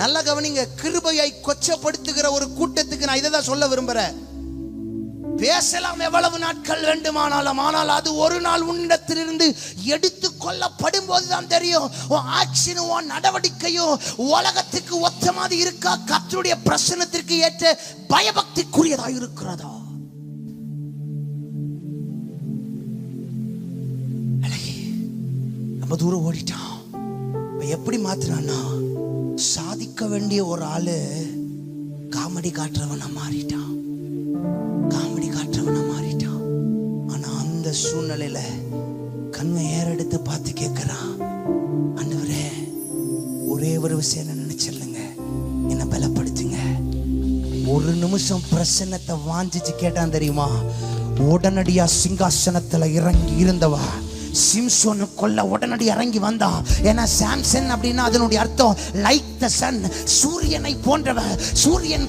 Speaker 1: நல்ல கவனிங்க, கிருபையை கொச்சப்படுத்துகிற ஒரு கூட்டத்துக்கு நான் இதை தான் சொல்ல விரும்புறேன். பேசலாம் எவ்வளவு நாட்கள் வேண்டுமானாலும், ஆனால் அது ஒரு நாள் உன்னிடத்திலிருந்து எடுத்து கொள்ளப்படும் போதுதான் தெரியும் ஆக்ஷனும் நடவடிக்கையும் உலகத்துக்கு ஒத்த மாதிரி இருக்கா, கர்த்தருடைய பிரசன்னத்திற்கு ஏற்ற பயபக்திக்குரியதா இருக்கிறதா. நம்ம தூரம் ஓடிட்டான். எப்படி மாத்தினான்னா, சாதிக்க வேண்டிய ஒரு ஆளு காமெடி காட்டுறவனா மாறிட்டான். ஆனா அந்த சூழ்நிலையில கண்ணை ஏறெடுத்து பார்த்து கேட்கிறான், ஆண்டவரே ஒரே ஒரு விஷயம் நினைச்சிருங்க, என்ன பலப்படுத்துங்க. ஒரு நிமிஷம் பிரசன்னத்தை வாஞ்சிச்சு கேட்டான் தெரியுமா, உடனடியா சிங்காசனத்துல இறங்கி இருந்தவா சிம்சோன் கொல்ல உடனடி இறங்கி வந்தா. ஏன்னா சாம்சன் அப்படின்னா அதனுடைய அர்த்தம் லைக் த சன், சூரியனை போன்றவர். சூரியன்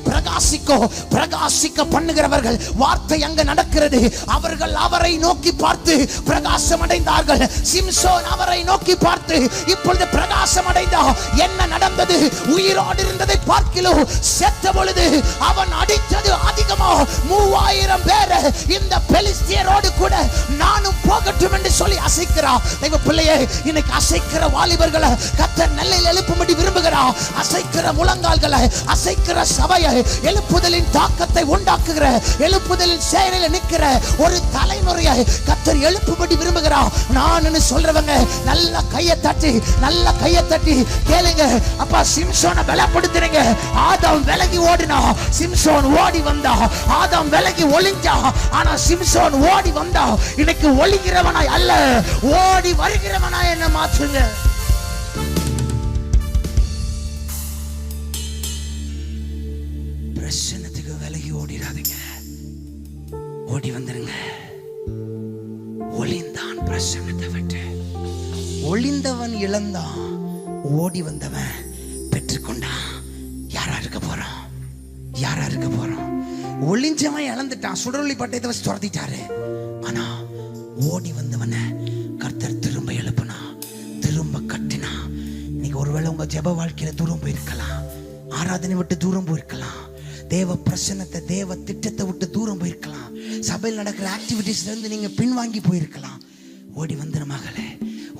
Speaker 1: பிரகாசிக்க பண்ணுகிறவர்கள். வார்த்தை அங்க நடக்கிறது. அவர்கள் அவரை நோக்கி பார்த்து பிரகாசம் அடைந்தார்கள். சிம்சோன் அவரை நோக்கி பார்த்து இப்பொழுது பிரகாசம் அடைந்தா. என்ன நடந்தது? உயிரோடு இருந்ததை பார்க்கிலும் செத்த பொழுது அவன் அடித்தது அதிகமா 3000 பேர். இந்த பெலிஸ்தியரோடு கூட நானும் போகட்டும் என்று சொல்லி அசைக்கிறா. தெய்வ பிள்ளையே, இன்னைக்கு அசைக்கிற வாலிபர்களை கர்த்தர் நெல்லையில் எழுப்பும்படி விரும்புகிறார். அசைக்கிற முழங்கால்களை, அசைக்கிற சபையை, எழுப்புதலின் தாக்கத்தை உண்டாக்குகிற, எழுப்புதலின் செயலில் நிற்கிற ஒரு தலைமுறையை கர்த்தர் எழுப்பும்படி விரும்புகிறார். நான் சொல்றவங்க நல்ல கையை தட்டி கேளுங்க. அப்பா, சிம்சோனை பலப்படுத்துறீங்க. ஆதாம் விலகி ஓடினா, சிம்சோன் ஓடி வந்தா. ஆதாம் விலகி ஒளிஞ்சா, ஆனா சிம்சோன் ஓடி வந்தா. இன்னைக்கு ஒளிகிறவனாய் அல்ல, ஓடி வருகிறவனா என்ன மாற்றுங்க. பிரச்சனைக்கு விலகி ஓடிடாதீங்க, ஓடி வந்துருங்க. பிரசன்னத்தை விட்டு. ஒளிந்தவன் இழந்தான், ஓடி வந்தவன் பெற்றுக்கொண்டான். யாரா இருக்க போறான்? யாரா இருக்க போறான்? ஒளிஞ்சவன் இழந்துட்டான், சுடரொளி பட்டயத்தை வச்சு துரத்திட்டாரு. ஆனா ஓடி வந்தவனை கர்த்தர் திரும்ப எழுப்புனா, திரும்ப கட்டினா. இன்னைக்கு ஒருவேளை உங்க ஜெப வாழ்க்கையில தூரம் போயிருக்கலாம், ஆராதனை விட்டு தூரம் போயிருக்கலாம், தேவ பிரசன்னத்தை தேவ திட்டத்தை விட்டு தூரம் போயிருக்கலாம், சபையில் நடக்கிற ஆக்டிவிட்டிஸ்ல இருந்து நீங்க பின்வாங்கி போயிருக்கலாம். ஓடி வந்துரு மகளே,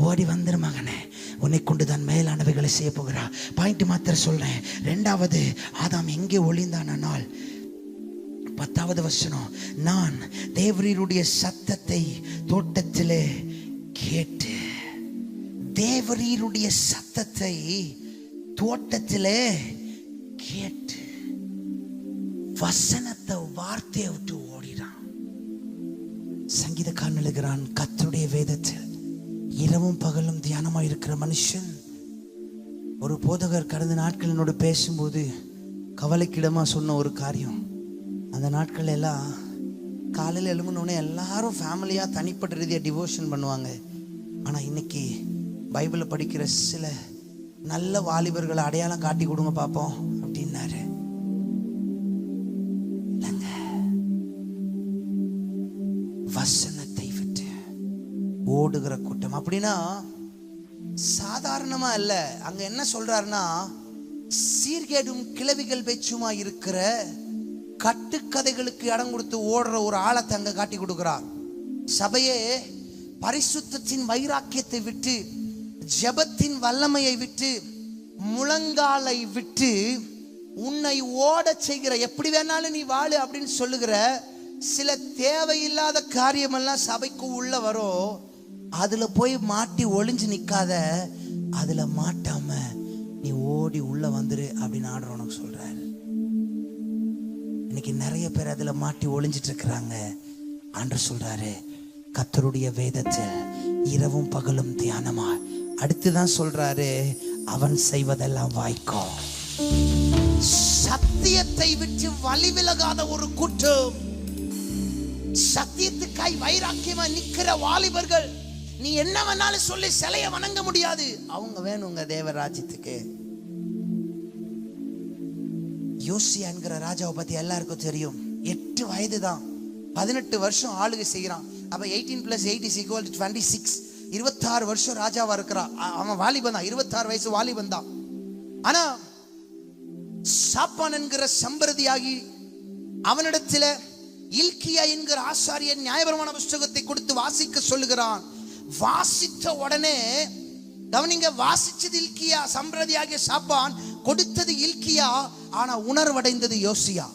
Speaker 1: ஓடி வந்துரு மகனே, உன்னை கொண்டுதான் மேலானவைகளை செய்ய போகிறா. பாயிண்ட் மாத்திர சொல்றேன். 2வது ஆதாம் எங்கே ஒளிந்தானால் 10வது வசனம், நான் தேவரீருடைய சத்தத்தை தோட்டத்திலே கேட்டு. தேவரீருடைய சத்தத்தை தோட்டத்திலே கேட்டு வசனத்தை வார்த்தையை விட்டு ஓடிறான். சங்கீதக்காரன் எழுதுகிறான், கர்த்தருடைய வேதத்தில் இரவும் பகலும் தியானமா இருக்கிற மனுஷன். ஒரு போதகர் கடந்த நாட்கள் என்னோடு பேசும்போது கவலைக்கிடமா சொன்ன ஒரு காரியம், அந்த நாட்கள் எல்லாம் காலையில் எழும்புனோடனே எல்லாரும் ஃபேமிலியாக தனிப்பட்ட ரீதியாக டிவோஷன் பண்ணுவாங்க. ஆனால் இன்னைக்கு பைபிளை படிக்கிற சில நல்ல வாலிபர்களை அடையாளம் காட்டி கொடுங்க பார்ப்போம் அப்படின்னாரு. வசனத்தை விட்டு ஓடுகிற கூட்டம். அப்படின்னா சாதாரணமா இல்ல. அங்க என்ன சொல்றாருன்னா, சீர்கேடும் கிளவிகள் பேச்சுமா இருக்கிற கட்டுக்கதைகளுக்கு இடம் கொடுத்து ஓடுற ஒரு ஆழத்தை அங்க காட்டி கொடுக்கிறார். சபையே பரிசுத்தத்தின் வைராக்கியத்தை விட்டு, ஜெபத்தின் வல்லமையை விட்டு, முழங்காலை விட்டு உன்னை ஓட செய்கிற, எப்படி வேணாலும் நீ வாழு அப்படின்னு சொல்லுகிற சில தேவையில்லாத காரியமெல்லாம் சபைக்கு உள்ள வரும். அதுல போய் மாட்டி ஒளிஞ்சு நிக்காத, அதுல மாட்டாம நீ ஓடி உள்ள வந்துரு அப்படின்னு ஆர்டர் உனக்கு சொல்றாரு. இன்னைக்கு நிறைய பேர் அதுல மாட்டி ஒளிஞ்சிட்டு இருக்கிறாங்க. ஆண்டவர் சொல்றாரு, கர்த்தருடைய வேதத்தில் இரவும் பகலும் தியானமா. அடுத்துதான் சொல்றாரு, அவன் செய்வதெல்லாம் வாய்க்கும். சத்தியத்தை விட்டு வழி விலகாத ஒரு கூட்டம், சத்தியத்துக்காய் வைராக்கியமா நிக்கிற வாலிபர்கள். நீ என்ன வேணாலும் சொல்லி சிலைய வணங்க முடியாது, அவங்க வேணுங்க தேவராஜ்யத்துக்கு. யோசியா என்கிற ராஜாவை பத்தி எல்லாருக்கும் தெரியும். 8 வயது தான், 18 வருஷம் ஆளுகை செய்கிறான். அப்ப 18 + 8 = 26. 26 வருஷம் ராஜாவா இருக்கிறான். அவன் வாலிபன் தான், 26 வயசு வாலிபன் தான். ஆனா சாப்பான் என்கிற சம்பிரதியாகி அவனிடத்துல இல்கியா என்கிற ஆசாரியன் நியாயப்பிரமாண புஸ்தகத்தை கொடுத்து வாசிக்க சொல்லுகிறான். வாசித்த உடனே கவனிங்க, வாசிச்சது இல்கியா, சம்பிரதியாகிய சாப்பான், கொடுத்தது இல்கியா. ஆனா உணர்வடைந்தது யோசியா.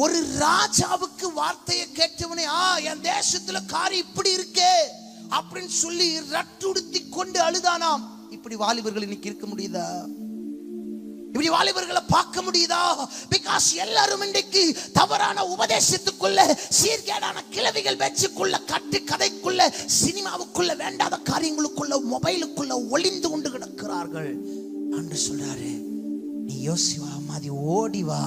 Speaker 1: ஒரு ராஜாவுக்கு வார்த்தையை கேட்டவனே, என் தேசத்துல காரியம் இப்படி இருக்கே அப்படின்னு சொல்லி ரட்டுடுத்தி கொண்டு அழுதானாம். இப்படி வாலிபர்கள் இன்னைக்கு இருக்க முடியுதா? இப்படி வாலிபர்களை பார்க்க முடியுதா? பிகாஸ் எல்லாரும் இன்றைக்கு தவறான உபதேசத்துக்குள்ள, சீர்கேடான கிளவிகள் பேச்சுக்குள்ள, கட்டு கதைக்குள்ள, சினிமாவுக்குள்ள, வேண்டாத காரியங்களுக்குள்ள, மொபைலுக்குள்ள ஒளிந்து கொண்டு கிடக்கிறார்கள். ஆண்டு சொல்றாரு, நீ யோசிவா மாதிரி ஓடி வா.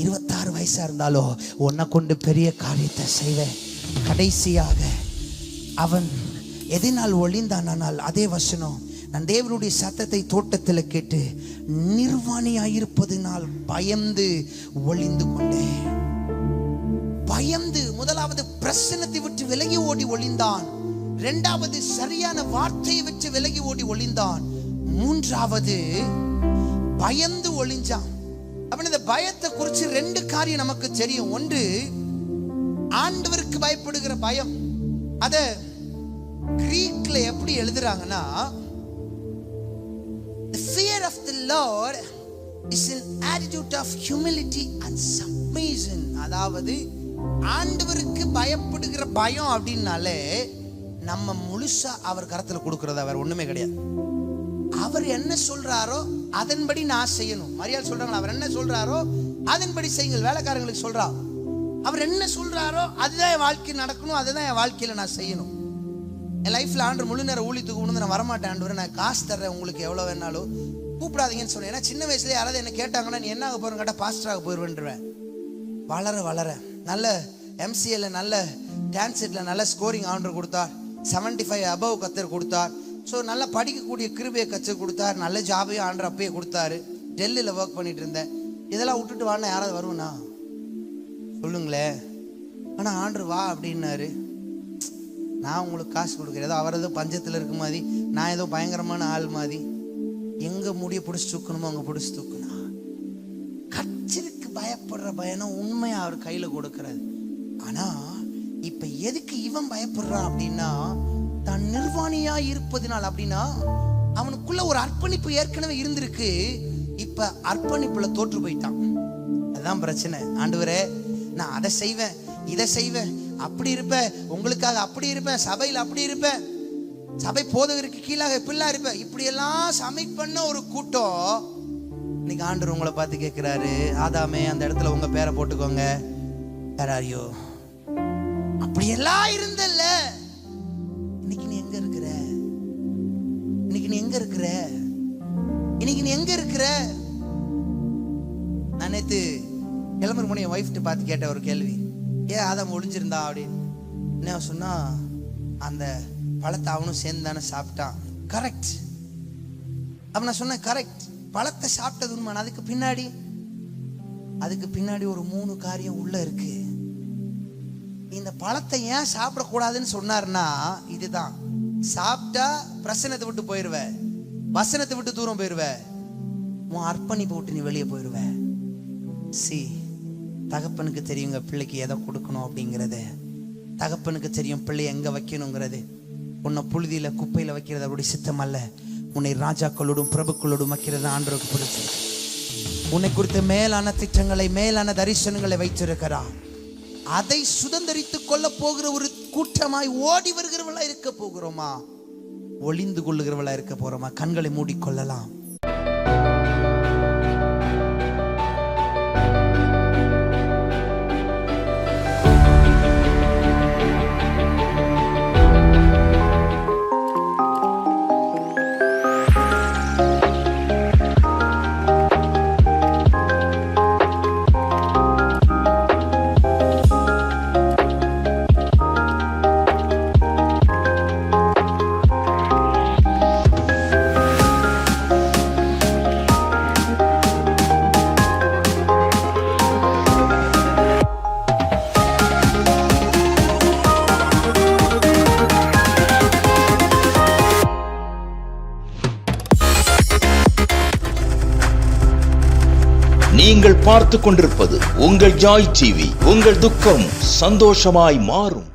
Speaker 1: 26 வயசா இருந்தாலும் உன்னை கொண்டு பெரிய காரியத்தை செய்வேன். கடைசியாக அவன் எதனால் ஒளிந்தானால், அதே வசனம், நான் தேவனுடைய சத்தத்தை தோட்டத்தில் கேட்டு நிர்வாணியாயிருப்பதினால் பயந்து ஒளிந்து கொண்டேன். பயந்து, முதலாவது பிரசன்னத்தை விட்டு விலகி ஓடி ஒளிந்தான். 2வது சரியான வார்த்தையை விட்டு விலகி ஓடி ஒளிந்தான். 3வது பயந்து ஒளிஞ்சான். அப்ப இந்த பயத்தை குறித்து 2 காரியம் நமக்கு தெரியும். ஒன்று, ஆண்டவருக்கு பயப்படுகிற பயம். அத கிரீக்ல எப்படி எழுதுறாங்கன்னா, the fear of the Lord is an attitude of humility and submission. அதாவது ஆண்டவருக்கு பயப்படுகிற பயம் அப்படின்னாலே நம்ம முழுசா அவர் கரத்துல கொடுக்கறதா, வேற ஒண்ணுமே கிடையாது. அவர் என்ன சொல்றாரோ அதன்படி நான் செய்யணும். மரியாதை சொல்றாங்க, அவர் என்ன சொல்றாரோ அதன்படி செய்யுங்கள். வேலைக்காரங்களுக்கு சொல்றா, அவர் என்ன சொல்றாரோ அதுதான் என் வாழ்க்கை நடக்கணும், அதுதான் என் வாழ்க்கையில நான் செய்யணும். என் லைஃப்ல ஆண்டு முழு நேரம் ஊழியத்துக்கு கொண்டு நான் வரமாட்டேன், ஆண்டு நான் காசு தர்றேன், உங்களுக்கு எவ்வளவு வேணாலும் கூப்பிடாதீங்கன்னு சொன்னேன். ஏன்னா சின்ன வயசுல யாராவது என்ன கேட்டாங்கன்னா, நீ என்ன ஆக போறேன்னு கேட்டா பாஸ்டராக போயிருவேன்றேன். வளர வளர நல்ல MCAல நல்ல டான்ஸ் செட்டில் நல்ல ஸ்கோரிங் ஆர்டர் கொடுத்தார், 75 above கத்தர் கொடுத்தார். ஸோ நல்லா படிக்கக்கூடிய கிருபையை கற்று கொடுத்தார், நல்ல ஜாபையும் ஆண்டர் அப்பயே கொடுத்தாரு. டெல்லியில் ஒர்க் பண்ணிட்டு இருந்தேன். இதெல்லாம் விட்டுட்டு வானா யாராவது வருவனா சொல்லுங்களேன். ஆனால் ஆண்டர் வா அப்படின்னாரு. நான் உங்களுக்கு காசு கொடுக்குறேன், ஏதோ அவர் ஏதோ பஞ்சத்தில் இருக்க மாதிரி, நான் ஏதோ பயங்கரமான ஆள் மாதிரி. எங்கே முடிய பிடிச்சி தூக்கணுமோ அங்கே பிடிச்சி தூக்கணும். கச்சலுக்கு பயப்படுற பயணம் உண்மையாக அவர் கையில் கொடுக்கறது. ஆனால் இப்போ எதுக்கு இவன் பயப்படுறான் அப்படின்னா, தான் நிர்வாணியா இருப்பதினால். அப்படின்னா அவனுக்குள்ள ஒரு அர்ப்பணிப்பு ஏற்கனவே இருந்திருக்கு, இப்ப அர்ப்பணிப்புல தோற்று போயிட்டான். அதுதான் பிரச்சனை. ஆண்டவரே, நான் அதை செய்வேன், இதை செய்வேன், அப்படி இருப்பேன், உங்களுக்காக அப்படி இருப்பேன், சபையில் அப்படி இருப்பேன், சபை போதகருக்கு கீழாக பிள்ளா இருப்பேன், இப்படி எல்லாம் சமிட் பண்ண ஒரு கூட்டம். இன்னைக்கு ஆண்டவர் உங்களை பார்த்து கேட்கிறாரு, ஆதாமே அந்த இடத்துல உங்க பேரை போட்டுக்கோங்க. யாராரியோ அப்படி எல்லாம் இருந்தல்ல, இன்னைக்கு நீ எங்க இருக்கிற? இன்னைக்கு நீ எங்க இருக்கிற? இன்னைக்கு நீ எங்க இருக்கிற? நான் நேத்து கிளம்புற முன்னே என் ஒய்ஃப்ட்டு பார்த்து கேட்ட ஒரு கேள்வி, ஏன் ஆதாம் ஒளிஞ்சிருந்தா அப்படின்னு. என்ன சொன்னா, அந்த பழத்தை அவனும் சேர்ந்து தானே சாப்பிட்டான். கரெக்ட். அப்ப நான் சொன்னேன், கரெக்ட், பழத்தை சாப்பிட்டது உண்மை. அதுக்கு பின்னாடி ஒரு 3 காரியம் உள்ள இருக்கு. இந்த பழத்தை ஏன் சாப்பிடக்கூடாதுன்னு சொன்னார்னா இதுதான். சாப்பிட்டா பிரசனத்தை விட்டு போயிருவ, வசனத்தை விட்டு தூரம் போயிருவ, உன் அர்ப்பணிப்பை விட்டு நீ வெளியே போயிருவ. தகப்பனுக்கு தெரியுங்க பிள்ளைக்கு எதை கொடுக்கணும் அப்படிங்கிறது. தகப்பனுக்கு தெரியும் பிள்ளை எங்க வைக்கணுங்கிறது. உன்னை புழுதியில குப்பையில வைக்கிறது அவருடைய சித்தம் அல்ல. உன்னை ராஜாக்களோடும் பிரபுக்களோடும் வைக்கிறது ஆண்டவருக்கு பிடிச்சி. உன்னை குறித்த மேலான திட்டங்களை, மேலான தரிசனங்களை வைத்திருக்கிறார். அதை சுதந்திரித்துக் கொள்ள போகிற ஒரு கூட்டமாய் ஓடி வருகிறவளா இருக்க போகிறோமா, ஒளிந்து கொள்ளுகிறவளா இருக்க போறோமா? கண்களை மூடிக்கொள்ளலாம்.
Speaker 2: நீங்கள் பார்த்து கொண்டிருப்பது உங்கள் ஜாய் டிவி. உங்கள் துக்கம் சந்தோஷமாய் மாறும்.